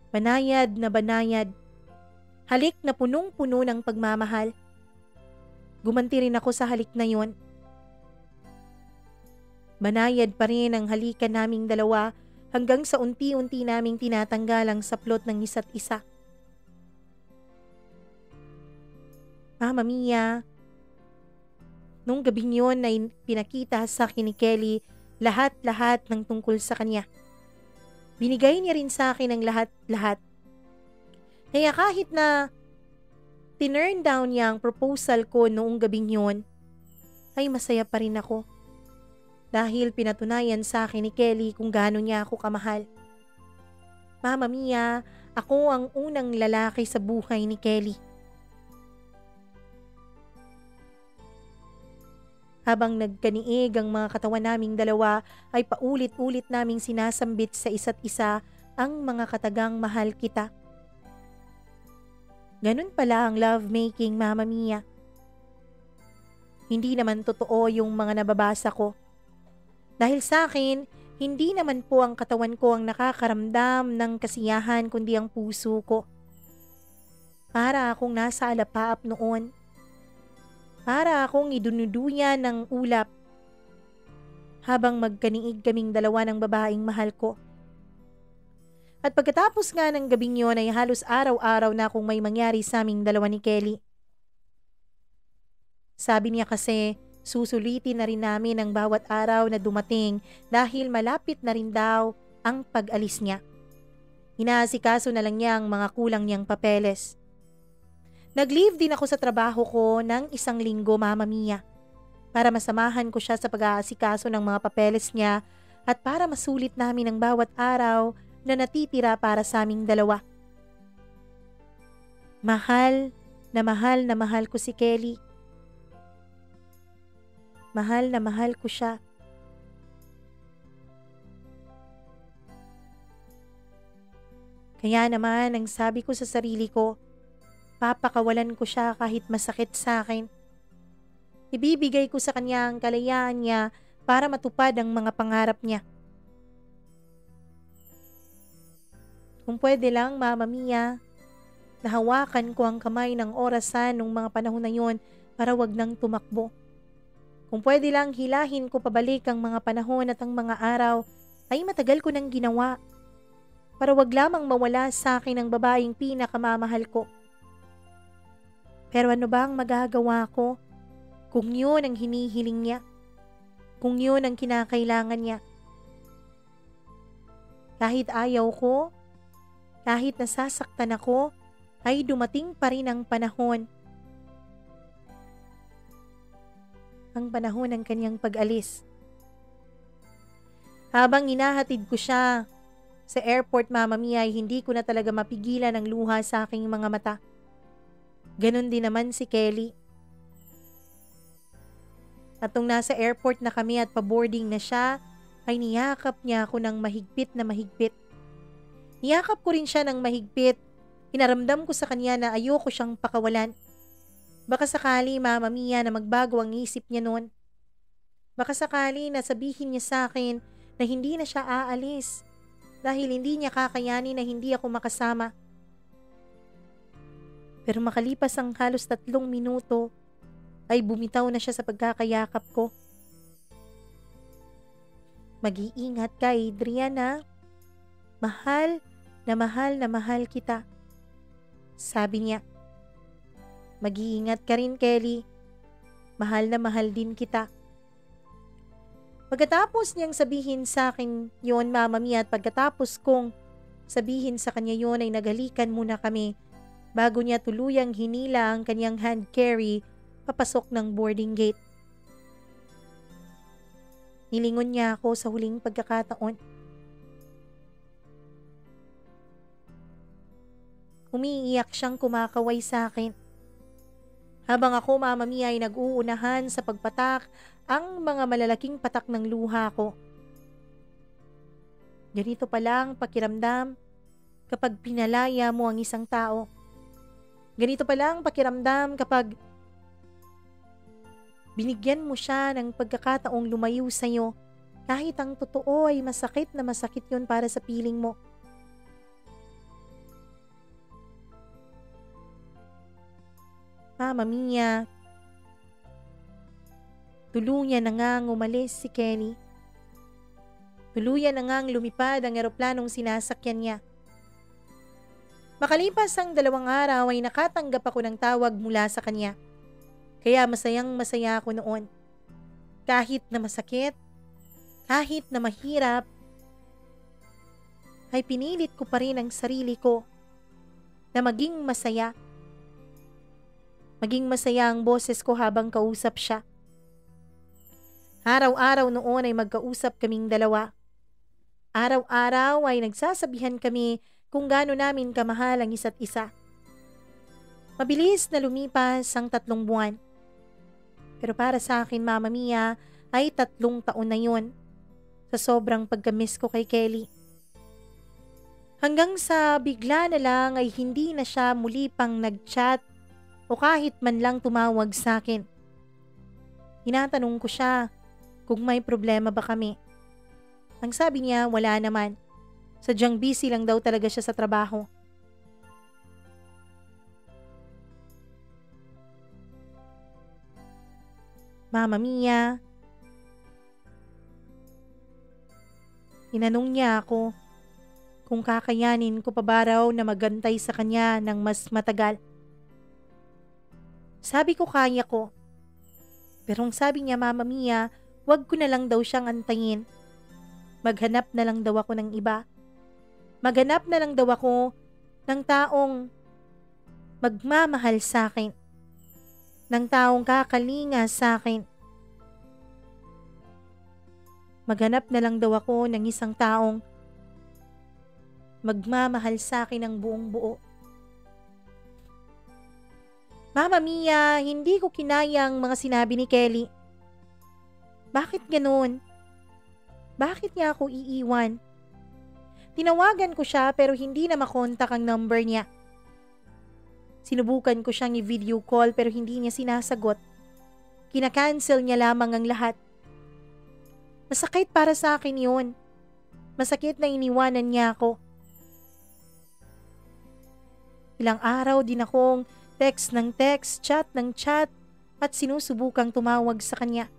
Banayad na banayad. Halik na punong-puno ng pagmamahal. Gumanti rin ako sa halik na yon. Banayad pa rin ang halikan naming dalawa hanggang sa unti-unti naming tinatanggal ang saplot ng isa't isa. Mama Mia, nung gabing yun ay pinakita sa akin ni Kelly lahat-lahat ng tungkol sa kanya. Binigay niya rin sa akin ang lahat-lahat. Kaya kahit na tinurn down niya ang proposal ko noong gabing yun, ay masaya pa rin ako. Dahil pinatunayan sa akin ni Kelly kung gaano niya ako kamahal. Mama Mia, ako ang unang lalaki sa buhay ni Kelly. Habang nagkaniig ang mga katawan naming dalawa, ay paulit-ulit naming sinasambit sa isa't isa ang mga katagang mahal kita. Ganun pala ang lovemaking, Mama Mia. Hindi naman totoo yung mga nababasa ko. Dahil sa akin, hindi naman po ang katawan ko ang nakakaramdam ng kasiyahan kundi ang puso ko. Para akong nasa alapaap noon. Para akong idunuduyan ng ulap. Habang magkaniig kaming dalawa ng babaeng mahal ko. At pagkatapos nga ng gabing yon ay halos araw-araw na akong may mangyari sa aming dalawa ni Kelly. Sabi niya kasi, susulitin na rin namin ang bawat araw na dumating dahil malapit na rin daw ang pag-alis niya. Inaasikaso na lang niya ang mga kulang niyang papeles. Nag-leave din ako sa trabaho ko ng 1 linggo, Mama Mia, para masamahan ko siya sa pag-aasikaso ng mga papeles niya at para masulit namin ang bawat araw na natitira para sa aming dalawa. Mahal na mahal ko si Kelly. Mahal na mahal ko siya. Kaya naman ang sabi ko sa sarili ko, papakawalan ko siya kahit masakit sa akin. Ibibigay ko sa kanya ang kalayaan niya para matupad ang mga pangarap niya. Kung pwede lang, Mama Mia, nahawakan ko ang kamay ng orasan nung mga panahon na yon para wag nang tumakbo. Kung pwede lang, hilahin ko pabalik ang mga panahon at ang mga araw ay matagal ko nang ginawa para wag lamang mawala sa akin ang babaeng pinakamamahal ko. Pero ano ba ang magagawa ko kung yun ang hinihiling niya? Kung yun ang kinakailangan niya? Kahit ayaw ko, kahit nasasaktan ako, ay dumating pa rin ang panahon. Ang panahon ng kanyang pag-alis. Habang hinahatid ko siya sa airport, Mama Mia, ay hindi ko na talaga mapigilan ang luha sa aking mga mata. Ganon din naman si Kelly. At nung nasa airport na kami at paboarding na siya, ay niyakap niya ako ng mahigpit na mahigpit. Niyakap ko rin siya ng mahigpit. Inaramdam ko sa kanya na ayoko siyang pakawalan. Baka sakali, Mama Mia, na magbago ang isip niya noon. Baka sakali na sabihin niya sa akin na hindi na siya aalis dahil hindi niya kakayanin na hindi ako makasama. Pero makalipas ang halos 3 minuto, ay bumitaw na siya sa pagkakayakap ko. Mag-iingat ka, Adriana. Mahal na mahal kita. Sabi niya. Mag-iingat ka rin, Kelly. Mahal na mahal din kita. Pagkatapos niyang sabihin sa akin yon, Mama Mia, at pagkatapos kong sabihin sa kanya yon, ay naghalikan muna kami bago niya tuluyang hinila ang kanyang hand carry papasok ng boarding gate. Nilingon niya ako sa huling pagkakataon. Umiiyak siyang kumakaway sa akin. Habang ako, Mama Mia, ay nag-uunahan sa pagpatak ang mga malalaking patak ng luha ko. Ganito palang pakiramdam kapag pinalaya mo ang isang tao. Ganito palang pakiramdam kapag binigyan mo siya ng pagkakataong lumayo sa'yo kahit ang totoo ay masakit na masakit yun para sa piling mo. Mama Mia, tuluyan na ngang umalis si Kelly. Tuluyan na ngang lumipad ang eroplanong sinasakyan niya. Makalipas ang 2 araw ay nakatanggap ako ng tawag mula sa kanya. Kaya masayang masaya ako noon. Kahit na masakit, kahit na mahirap, ay pinilit ko pa rin ang sarili ko na maging masaya. Maging masaya ang boses ko habang kausap siya. Araw-araw noon ay magkausap kaming dalawa. Araw-araw ay nagsasabihan kami kung gaano namin kamahal ang isa't isa. Mabilis na lumipas ang 3 buwan. Pero para sa akin, Mama Mia, ay 3 taon na yun sa sobrang pagkamiss ko kay Kelly. Hanggang sa bigla na lang ay hindi na siya muli pang nag-chat o kahit man lang tumawag sa akin. Tinatanong ko siya kung may problema ba kami. Ang sabi niya, wala naman. Sadyang busy lang daw talaga siya sa trabaho. Mama Mia, tinanong niya ako kung kakayanin ko pa ba raw na magantay sa kanya ng mas matagal. Sabi ko kaya ko. Pero ang sabi niya, Mama Mia, wag ko na lang daw siyang antayin. Maghanap na lang daw ako ng iba. Maghanap na lang daw ako ng taong magmamahal sa akin. Ng taong kakalinga sa akin. Maghanap na lang daw ako ng isang taong magmamahal sa akin ng buong buo. Mama Mia, hindi ko kinaya ang mga sinabi ni Kelly. Bakit ganoon? Bakit niya ako iiwan? Tinawagan ko siya pero hindi na makontak ang number niya. Sinubukan ko siyang i-video call pero hindi niya sinasagot. Kinakancel niya lamang ang lahat. Masakit para sa akin yun. Masakit na iniwanan niya ako. Ilang araw din akong text ng text, chat ng chat, at sinusubukang tumawag sa kanya.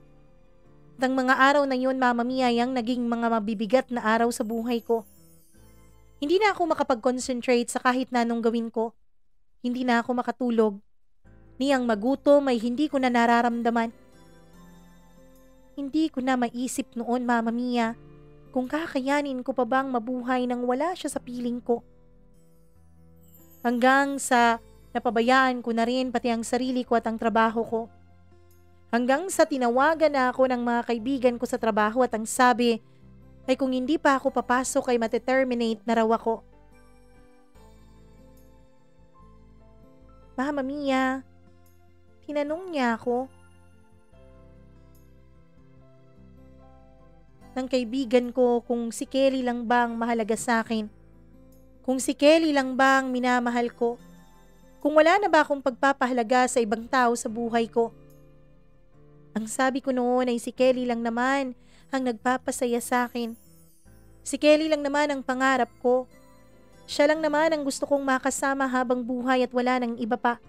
At ang mga araw na yun, Mama Mia, ang naging mga mabibigat na araw sa buhay ko. Hindi na ako makapag-concentrate sa kahit na anong gawin ko. Hindi na ako makatulog. Niyang magutom ay hindi ko na nararamdaman. Hindi ko na maisip noon, Mama Mia, kung kakayanin ko pa bang mabuhay nang wala siya sa piling ko. Hanggang sa napabayaan ko na rin pati ang sarili ko at ang trabaho ko. Hanggang sa tinawagan na ako ng mga kaibigan ko sa trabaho at ang sabi ay kung hindi pa ako papasok ay mateterminate na raw ako. Mama Mia, tinanong niya ako ng kaibigan ko kung si Kelly lang bang mahalaga sa akin. Kung si Kelly lang bang minamahal ko. Kung wala na ba akong pagpapahalaga sa ibang tao sa buhay ko. Ang sabi ko noon ay si Kelly lang naman ang nagpapasaya sa akin. Si Kelly lang naman ang pangarap ko. Siya lang naman ang gusto kong makasama habang buhay at wala nang iba pa.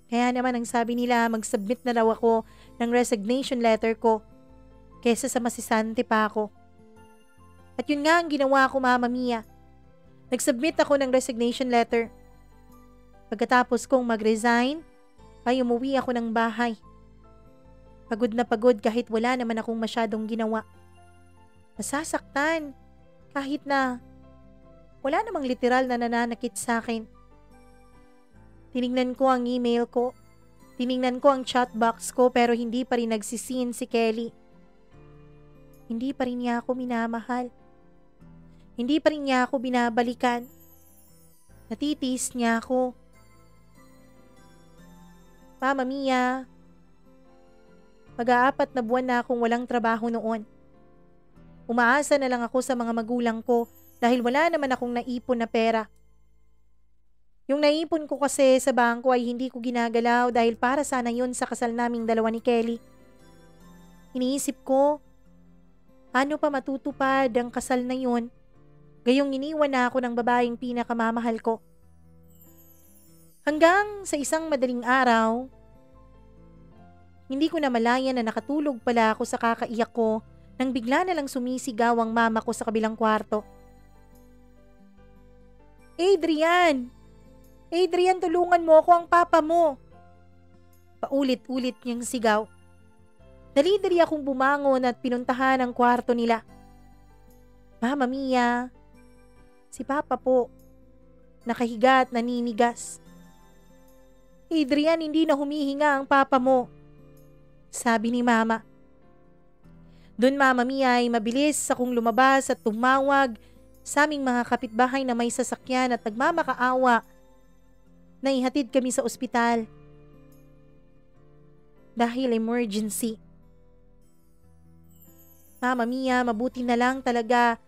Kaya naman ang sabi nila mag-submit na raw ako ng resignation letter ko kesa sa masisante pa ako. At yun nga ang ginawa ko, Mama Mia. Nag-submit ako ng resignation letter. Pagkatapos kong mag-resign, ay umuwi ako ng bahay. Pagod na pagod kahit wala naman akong masyadong ginawa. Masasaktan kahit na wala namang literal na nananakit sa akin. Tinignan ko ang email ko. Tiningnan ko ang chat box ko pero hindi pa rin nagsisin si Kelly. Hindi pa rin niya ako minamahal. Hindi pa rin niya ako binabalikan. Natitiis niya ako. Mama Mia, mag-aapat na buwan na akong walang trabaho noon. Umaasa na lang ako sa mga magulang ko dahil wala naman akong naipon na pera. Yung naipon ko kasi sa bangko ay hindi ko ginagalaw dahil para sana yun sa kasal naming dalawa ni Kelly. Iniisip ko, paano pa matutupad ang kasal na yun? Gayong iniwan na ako ng babaeng pinakamamahal ko. Hanggang sa isang madaling araw, hindi ko na malayan na nakatulog pala ako sa kakaiyak ko nang bigla na lang sumisigaw ang mama ko sa kabilang kwarto. Adrian! Adrian, tulungan mo ako, ang papa mo! Paulit-ulit niyang sigaw. Dali-dali akong bumangon at pinuntahan ang kwarto nila. Mama Mia, si papa po, nakahiga at naninigas. Adrian, hindi na humihinga ang papa mo, sabi ni mama. Doon Mama Mia ay mabilis akong lumabas at tumawag sa aming mga kapitbahay na may sasakyan at nagmamakaawa na ihatid kami sa ospital dahil emergency. Mama Mia, mabuti na lang talaga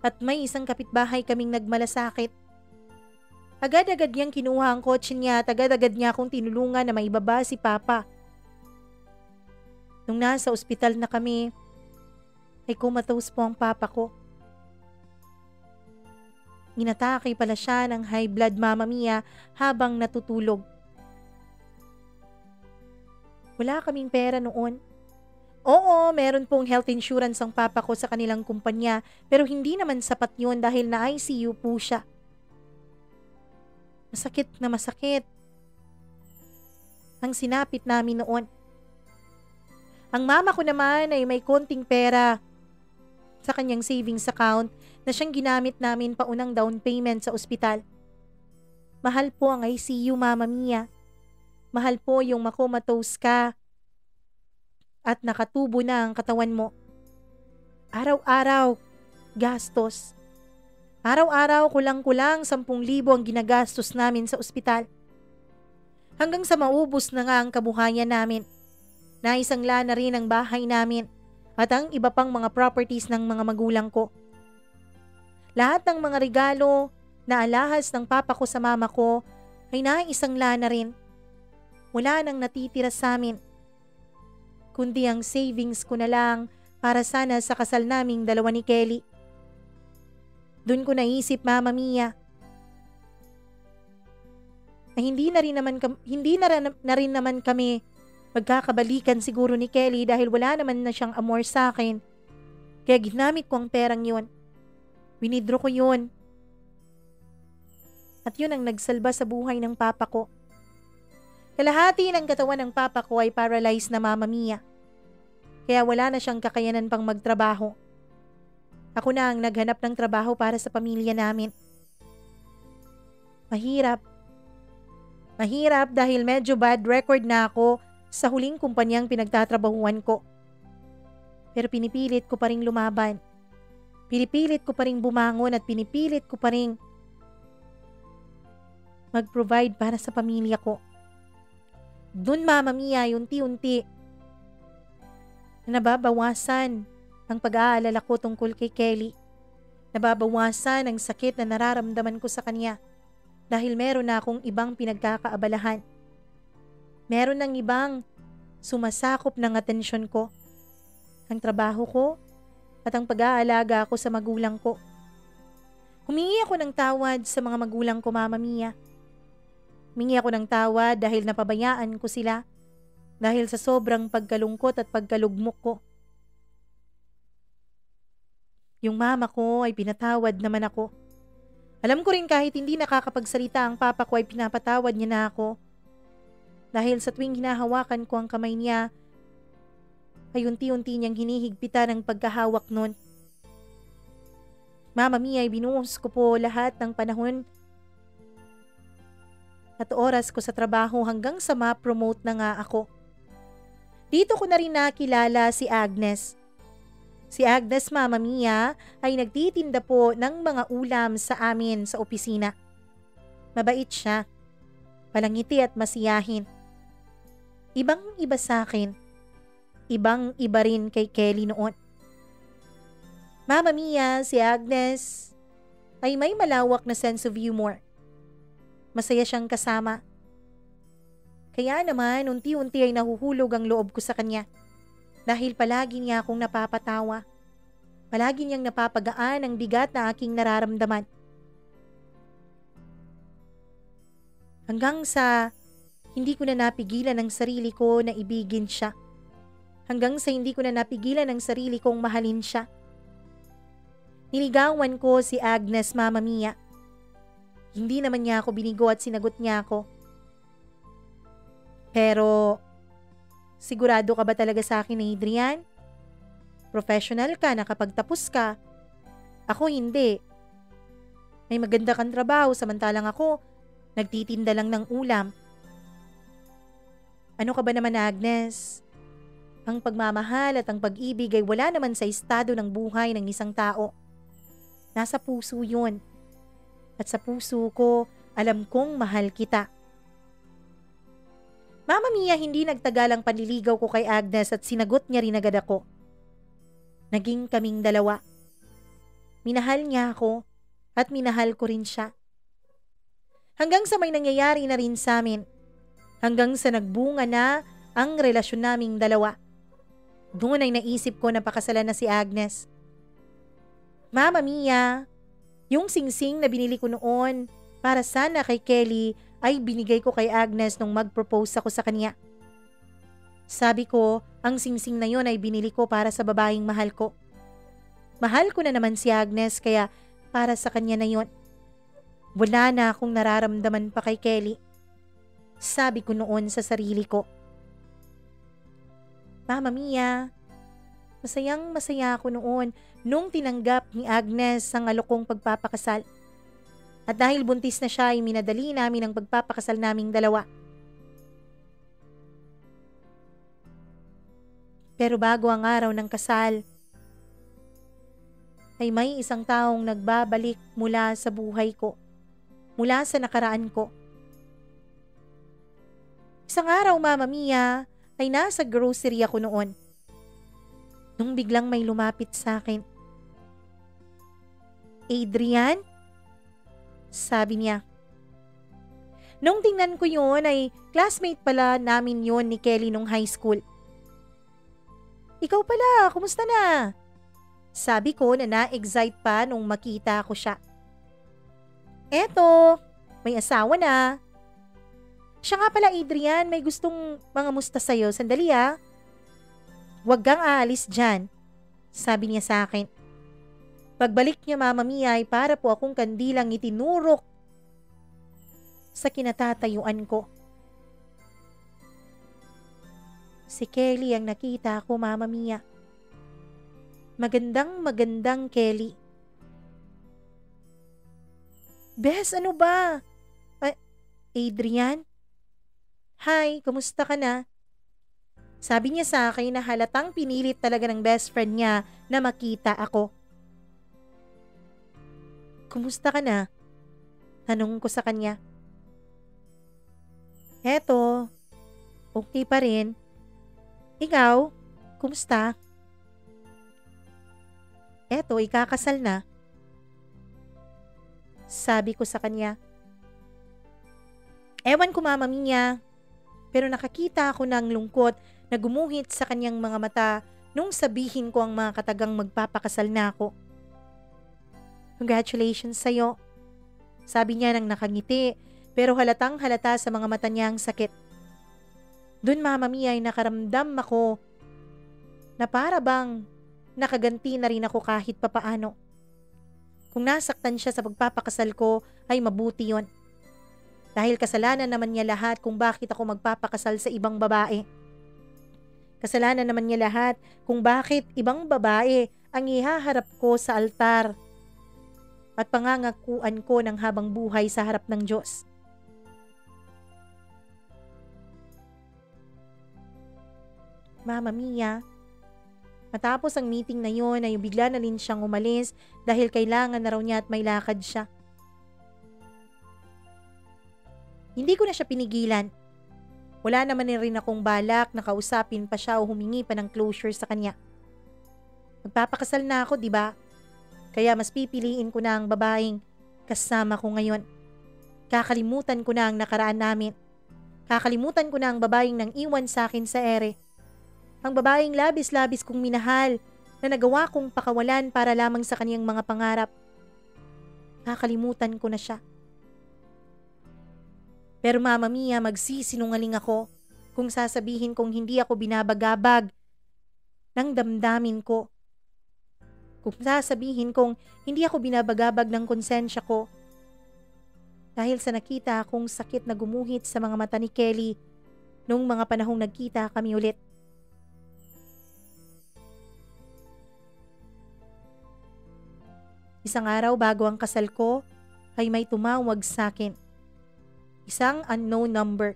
at may isang kapitbahay kaming nagmalasakit. Agad-agad niyang kinuha ang kotse niya at agad-agad niya akong tinulungan na maibaba si Papa. Nung nasa ospital na kami, ay comatose po ang papa ko. Inatake pala siya ng high blood, Mama Mia, habang natutulog. Wala kaming pera noon. Oo, meron pong health insurance ang papa ko sa kanilang kumpanya pero hindi naman sapat yun dahil na-ICU po siya. Masakit na masakit ang sinapit namin noon. Ang mama ko naman ay may konting pera sa kanyang savings account na siyang ginamit namin paunang down payment sa ospital. Mahal po ang ICU, Mama Mia. Mahal po yung makomatose ka at nakatubo na ang katawan mo. Araw-araw, gastos. Araw-araw kulang-kulang 10,000 ang ginagastos namin sa ospital. Hanggang sa maubos na nga ang kabuhayan namin. Naisangla na rin ang bahay namin at ang iba pang mga properties ng mga magulang ko. Lahat ng mga regalo na alahas ng papa ko sa mama ko ay naisangla na rin. Wala nang natitira sa amin, kundi ang savings ko na lang para sana sa kasal naming dalawa ni Kelly. Doon ko naisip, Mama Mia, na hindi na rin naman kami magkakabalikan siguro ni Kelly dahil wala naman na siyang amor sa akin. Kaya ginamit ko ang perang yun. Winidro ko yun. At yun ang nagsalba sa buhay ng papa ko. Kalahati ng katawan ng papa ko ay paralyzed na, Mama Mia. Kaya wala na siyang kakayanan pang magtrabaho. Ako na ang naghanap ng trabaho para sa pamilya namin. Mahirap. Mahirap dahil medyo bad record na ako sa huling kumpanyang pinagtatrabahuan ko. Pero pinipilit ko pa ring lumaban. Pinipilit ko pa ring bumangon at pinipilit ko pa ring mag-provide para sa pamilya ko. Doon, Mama Mia, unti-unti nababawasan ang pag-aalala ko tungkol kay Kelly. Nababawasan ang sakit na nararamdaman ko sa kanya dahil meron na akong ibang pinagkakaabalahan. Meron ng ibang sumasakop ng atensyon ko. Ang trabaho ko at ang pag-aalaga ko sa magulang ko. Humingi ako ng tawad sa mga magulang ko, Mama Mia. Humingi ako ng tawad dahil napabayaan ko sila dahil sa sobrang pagkalungkot at pagkalugmok ko. Yung mama ko ay pinatawad naman ako. Alam ko rin kahit hindi nakakapagsalita ang papa ko ay pinapatawad niya na ako. Dahil sa tuwing hinahawakan ko ang kamay niya, ay unti-unti niyang hinihigpitan ang pagkahawak nun. Mama Mia, ay binuhos ko po lahat ng panahon at oras ko sa trabaho hanggang sa ma-promote na nga ako. Dito ko na rin nakilala si Agnes. Si Agnes, Mama Mia, ay nagtitinda po ng mga ulam sa amin sa opisina. Mabait siya, palangiti at masiyahin. Ibang-iba sa akin, ibang-iba rin kay Kelly noon. Mama Mia, si Agnes ay may malawak na sense of humor. Masaya siyang kasama. Kaya naman, unti-unti ay nahuhulog ang loob ko sa kanya. Dahil palagi niya akong napapatawa. Palagi niyang napapagaan ang bigat na aking nararamdaman. Hanggang sa hindi ko na napigilan ang sarili ko na ibigin siya. Hanggang sa hindi ko na napigilan ang sarili kong mahalin siya. Niligawan ko si Agnes, Mama Mia. Hindi naman niya ako binigo at sinagot niya ako. Pero, sigurado ka ba talaga sa akin, Adrian? Professional ka, nakapagtapos ka. Ako hindi. May maganda kang trabaho samantalang ako, nagtitinda lang ng ulam. Ano ka ba naman, Agnes? Ang pagmamahal at ang pag-ibig ay wala naman sa estado ng buhay ng isang tao. Nasa puso yun. At sa puso ko, alam kong mahal kita. Mama Mia, hindi nagtagal ang panliligaw ko kay Agnes at sinagot niya rin agad ako. Naging kaming dalawa. Minahal niya ako at minahal ko rin siya. Hanggang sa may nangyayari na rin sa amin. Hanggang sa nagbunga na ang relasyon naming dalawa. Doon ay naisip ko na pakasalan na si Agnes. Mama Mia, yung singsing na binili ko noon para sana kay Kelly ay binigay ko kay Agnes nung mag-propose ako sa kanya. Sabi ko, ang singsing na yon ay binili ko para sa babaeng mahal ko. Mahal ko na naman si Agnes kaya para sa kanya na yon. Wala na akong nararamdaman pa kay Kelly. Sabi ko noon sa sarili ko. Mama Mia, masayang masaya ako noon nung tinanggap ni Agnes ang alokong pagpapakasal. At dahil buntis na siya ay minadali namin ang pagpapakasal naming dalawa. Pero bago ang araw ng kasal, ay may isang taong nagbabalik mula sa buhay ko, mula sa nakaraan ko. Isang araw, Mama Mia, ay nasa grocery ako noon. Nung biglang may lumapit sa akin. Adrian? Sabi niya. Nung tingnan ko yun ay classmate pala namin yun ni Kelly nung high school. Ikaw pala, kumusta na? Sabi ko na na-excite pa nung makita ko siya. Eto, may asawa na. Siya nga pala, Adrian, may gustong mga musta sa'yo. Sandali ah. Huwag kang aalis dyan, sabi niya sa akin. Pagbalik niya, Mama Mia, ay para po akong kandilang itinurok sa kinatatayuan ko. Si Kelly ang nakita ko, Mama Mia. Magandang Kelly. Bes, ano ba? Adrian? Hi, kumusta ka na? Sabi niya sa akin na halatang pinilit talaga ng best friend niya na makita ako. Kumusta ka na? Tanong ko sa kanya. Eto, okay pa rin. Ikaw, kumusta? Eto, ikakasal na. Sabi ko sa kanya. Ewan ko, Mama Mia, pero nakakita ako ng lungkot na gumuhit sa kanyang mga mata nung sabihin ko ang mga katagang magpapakasal na ako. Congratulations sa'yo. Sabi niya nang nakangiti, pero halatang halata sa mga mata niya ang sakit. Doon, Mama Mia, ay nakaramdam ako na para bang nakaganti na rin ako kahit papaano. Kung nasaktan siya sa pagpapakasal ko, ay mabuti yon. Dahil kasalanan naman niya lahat kung bakit ako magpapakasal sa ibang babae. Kasalanan naman niya lahat kung bakit ibang babae ang ihaharap ko sa altar at pangangakuan ko ng habang buhay sa harap ng Diyos. Mama Mia, matapos ang meeting na yon ay bigla na rin siyang umalis dahil kailangan na raw niya at may lakad siya. Hindi ko na siya pinigilan. Wala naman rin akong balak na kausapin pa siya o humingi pa ng closure sa kanya. Magpapakasal na ako, di ba? Kaya mas pipiliin ko na ang babaeng kasama ko ngayon. Kakalimutan ko na ang nakaraan namin. Kakalimutan ko na ang babaeng nang iwan sa akin sa ere. Ang babaeng labis-labis kong minahal na nagawa kong pakawalan para lamang sa kaniyang mga pangarap. Kakalimutan ko na siya. Pero Mama Mia, magsisinungaling ako kung sasabihin kong hindi ako binabagabag ng damdamin ko. Kung sasabihin kong hindi ako binabagabag ng konsensya ko. Dahil sa nakita akong sakit na gumuhit sa mga mata ni Kelly noong mga panahong nagkita kami ulit. Isang araw bago ang kasal ko ay may tumawag sa akin. Isang unknown number.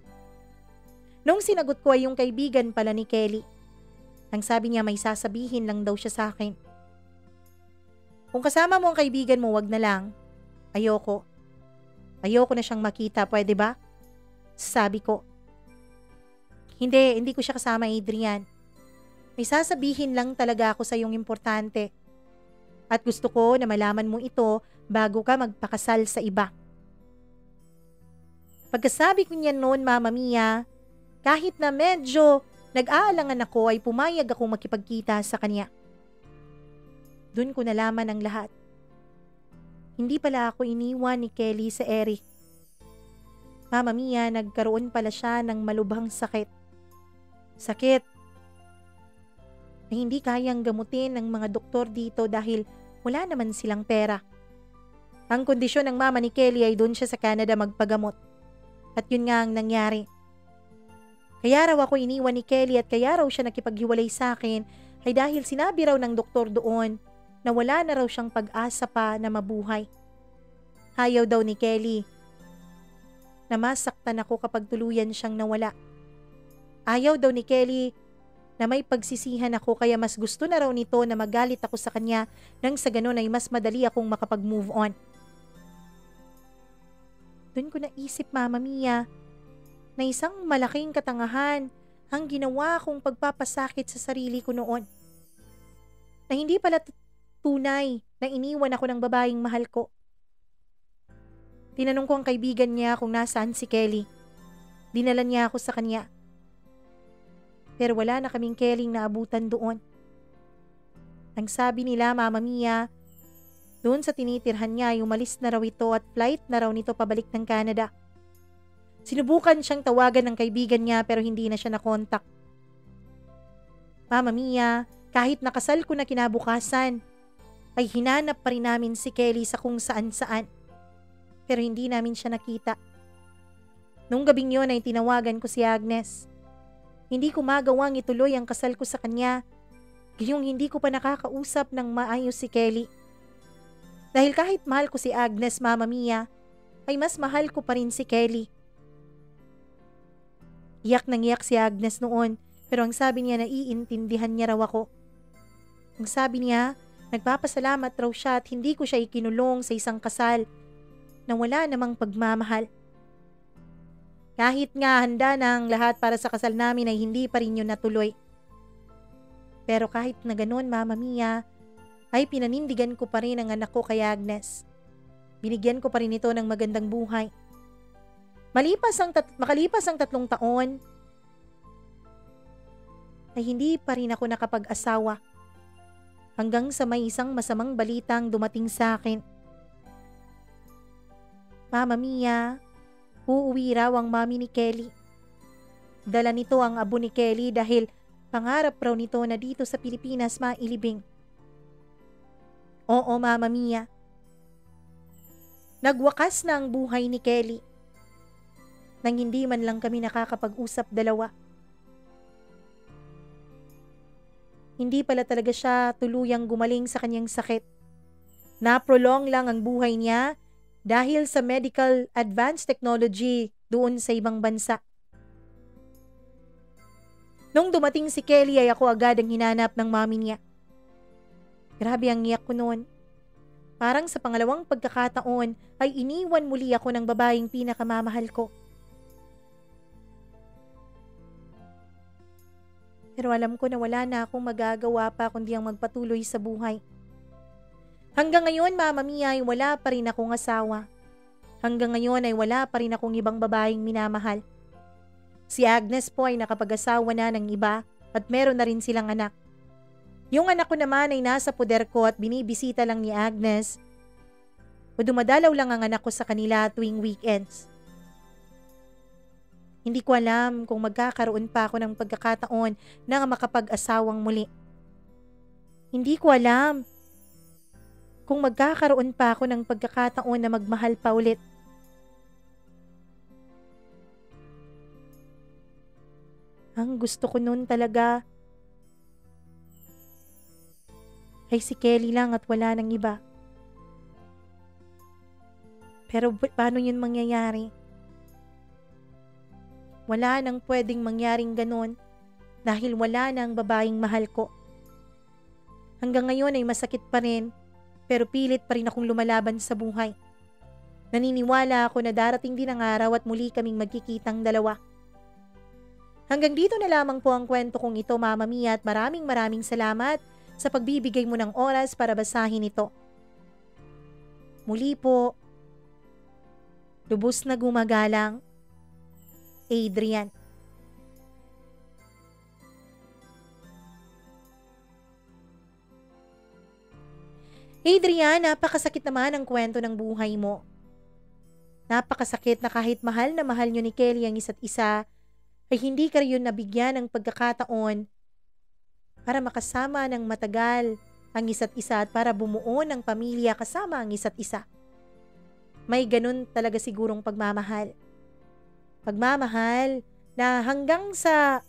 Nung sinagot ko ay yung kaibigan pala ni Kelly. Ang sabi niya may sasabihin lang daw siya sa akin. Kung kasama mo ang kaibigan mo, wag na lang. Ayoko. Ayoko na siyang makita, pwede ba? Sabi ko. Hindi ko siya kasama, Adrian. May sasabihin lang talaga ako sa iyong importante. At gusto ko na malaman mo ito bago ka magpakasal sa iba. Pagkasabi ko niyan noon, Mama Mia, kahit na medyo nag-aalangan ako ay pumayag akong makipagkita sa kanya. Doon ko nalaman ang lahat. Hindi pala ako iniwan ni Kelly sa ere. Mama Mia, nagkaroon pala siya ng malubhang sakit. Sakit na hindi kayang gamutin ng mga doktor dito dahil wala naman silang pera. Ang kondisyon ng mama ni Kelly ay doon siya sa Canada magpagamot. At yun nga ang nangyari. Kaya raw ako iniwan ni Kelly at kaya raw siya nakipaghiwalay sa akin ay dahil sinabi raw ng doktor doon na wala na raw siyang pag-asa pa na mabuhay. Ayaw daw ni Kelly na masaktan ako kapag tuluyan siyang nawala. Ayaw daw ni Kelly na may pagsisihan ako kaya mas gusto na raw nito na magalit ako sa kanya nang sa ganun ay mas madali akong makapag-move on. Doon ko naisip, Mama Mia, na isang malaking katangahan ang ginawa kong pagpapasakit sa sarili ko noon. Na hindi pala tunay na iniwan ako ng babaeng mahal ko. Tinanong ko ang kaibigan niya kung nasaan si Kelly. Dinala niya ako sa kanya. Pero wala na kaming Kellyng naabutan doon. Ang sabi nila, Mama Mia, doon sa tinitirhan niya ay umalis na raw ito at flight na raw nito pabalik ng Canada. Sinubukan siyang tawagan ng kaibigan niya pero hindi na siya nakontak. Mama Mia, kahit nakasal ko na kinabukasan, ay hinanap pa rin namin si Kelly sa kung saan-saan. Pero hindi namin siya nakita. Nung gabing yon ay tinawagan ko si Agnes. Hindi ko magawang ituloy ang kasal ko sa kanya. Gayong hindi ko pa nakakausap ng maayos si Kelly. Dahil kahit mahal ko si Agnes, Mama Mia, ay mas mahal ko pa rin si Kelly. Iyak nang iyak si Agnes noon, pero ang sabi niya naiintindihan niya raw ako. Ang sabi niya, nagpapasalamat raw siya at hindi ko siya ikinulong sa isang kasal na wala namang pagmamahal. Kahit nga handa na ang lahat para sa kasal namin ay hindi pa rin yun natuloy. Pero kahit na ganun, Mama Mia, ay pinanindigan ko pa rin ang anak ko kay Agnes. Binigyan ko pa rin ito ng magandang buhay. Makalipas ang 3 taon, ay hindi pa rin ako nakapag-asawa. Hanggang sa may isang masamang balitang dumating sa akin. Mama Mia, uuwi raw ang mami ni Kelly. Dala nito ang abo ni Kelly dahil pangarap raw nito na dito sa Pilipinas mailibing. Oo, Mama Mia. Nagwakas na ang buhay ni Kelly. Nang hindi man lang kami nakakapag-usap dalawa. Hindi pala talaga siya tuluyang gumaling sa kanyang sakit. Naprolong lang ang buhay niya dahil sa medical advanced technology doon sa ibang bansa. Nung dumating si Kelly ay ako agad ang hinanap ng mami niya. Grabe ang iyak ko noon. Parang sa pangalawang pagkakataon ay iniwan muli ako ng babaeng pinakamamahal ko. Pero alam ko na wala na akong magagawa pa kundi ang magpatuloy sa buhay. Hanggang ngayon, Mama Mia, ay wala pa rin akong asawa. Hanggang ngayon ay wala pa rin akong ibang babaeng minamahal. Si Agnes po ay nakapag-asawa na ng iba at meron na rin silang anak. Yung anak ko naman ay nasa poder ko at binibisita lang ni Agnes o dumadalaw lang ang anak ko sa kanila tuwing weekends. Hindi ko alam kung magkakaroon pa ako ng pagkakataon na makapag-asawang muli. Hindi ko alam kung magkakaroon pa ako ng pagkakataon na magmahal pa ulit. Ang gusto ko noon talaga ay si Kelly lang at wala nang iba. Pero paano yun mangyayari? Wala nang pwedeng mangyaring ganon dahil wala na ang babaeng mahal ko. Hanggang ngayon ay masakit pa rin pero pilit pa rin akong lumalaban sa buhay. Naniniwala ako na darating din ang araw at muli kaming magkikitang dalawa. Hanggang dito na lamang po ang kwento kong ito, Mama Mia, at maraming salamat sa pagbibigay mo ng oras para basahin ito. Muli po, lubos na gumagalang, Adrian. Adrian, napakasakit naman ang kwento ng buhay mo. Napakasakit na kahit mahal na mahal nyo ni Kelly ang isa't isa, ay hindi ka rin nabigyan ng pagkakataon para makasama ng matagal ang isa't isa at para bumuo ng pamilya kasama ang isa't isa. May ganun talaga sigurong pagmamahal. Pagmamahal na hanggang sa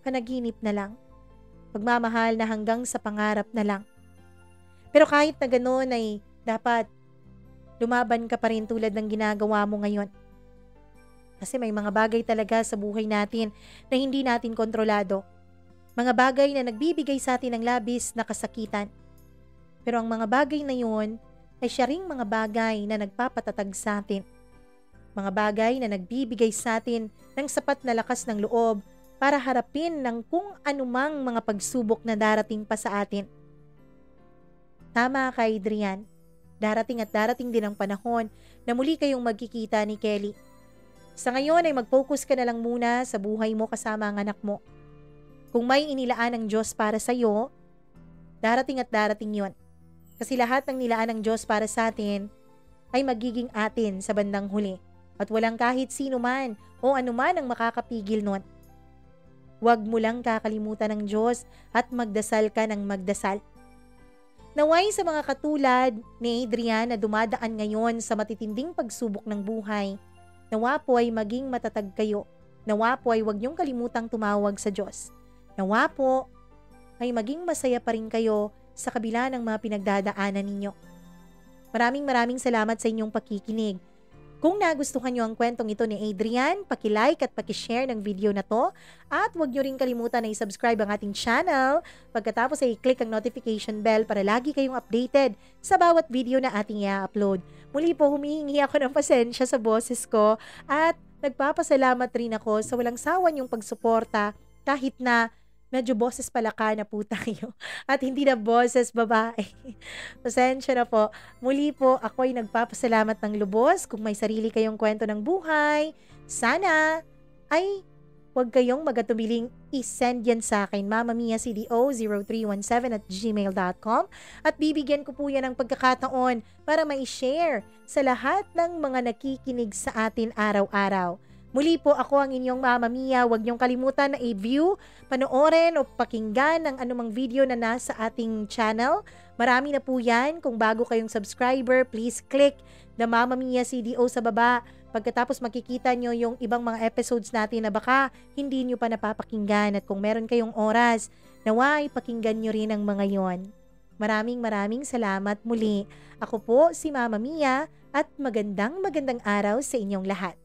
panaginip na lang. Pagmamahal na hanggang sa pangarap na lang. Pero kahit na ganun ay dapat lumaban ka pa rin tulad ng ginagawa mo ngayon. Kasi may mga bagay talaga sa buhay natin na hindi natin kontrolado. Mga bagay na nagbibigay sa atin ng labis na kasakitan. Pero ang mga bagay na yun ay siya ring mga bagay na nagpapatatag sa atin. Mga bagay na nagbibigay sa atin ng sapat na lakas ng loob para harapin ng kung anumang mga pagsubok na darating pa sa atin. Tama ka, Adrian. Darating at darating din ang panahon na muli kayong magkikita ni Kelly. Sa ngayon ay mag-focus ka na lang muna sa buhay mo kasama ang anak mo. Kung may inilaan ng Diyos para sa iyo, darating at darating yon. Kasi lahat ng nilaan ng Diyos para sa atin ay magiging atin sa bandang huli. At walang kahit sino man o anuman ang makakapigil nun. Huwag mo lang kakalimutan ng Diyos at magdasal ka ng magdasal. Naway sa mga katulad ni Adrian na dumadaan ngayon sa matitinding pagsubok ng buhay, nawa po ay maging matatag kayo. Nawa po ay huwag niyong kalimutang tumawag sa Diyos. Nawa po ay maging masaya pa rin kayo sa kabila ng mga pinagdadaanan ninyo. Maraming salamat sa inyong pakikinig. Kung nagustuhan nyo ang kwentong ito ni Adrian, paki-like at paki-share ng video na to at huwag nyo rin kalimutan na i-subscribe ang ating channel. Pagkatapos ay i-click ang notification bell para lagi kayong updated sa bawat video na ating i-upload. Muli po, humihingi ako ng pasensya sa boses ko at nagpapasalamat rin ako sa walang sawa niyong pagsuporta kahit na medyo boses palaka na po tayo at hindi na boses babae. Pasensya na po. Muli po, ako ay nagpapasalamat ng lubos kung may sarili kayong kwento ng buhay. Sana ay huwag kayong magatumiling i-send yan sa akin, mamamiacdo0317@gmail.com at bibigyan ko po yan ng pagkakataon para mai-share sa lahat ng mga nakikinig sa atin araw-araw. Muli po, ako ang inyong Mama Mia. Huwag niyong kalimutan na i-view, panoorin o pakinggan ang anumang video na nasa ating channel. Marami na po yan. Kung bago kayong subscriber, please click the Mama Mia CDO sa baba. Pagkatapos makikita nyo yung ibang mga episodes natin na baka hindi nyo pa napapakinggan. At kung meron kayong oras, naway pakinggan nyo rin ang mga yon. Maraming salamat muli. Ako po si Mama Mia at magandang araw sa inyong lahat.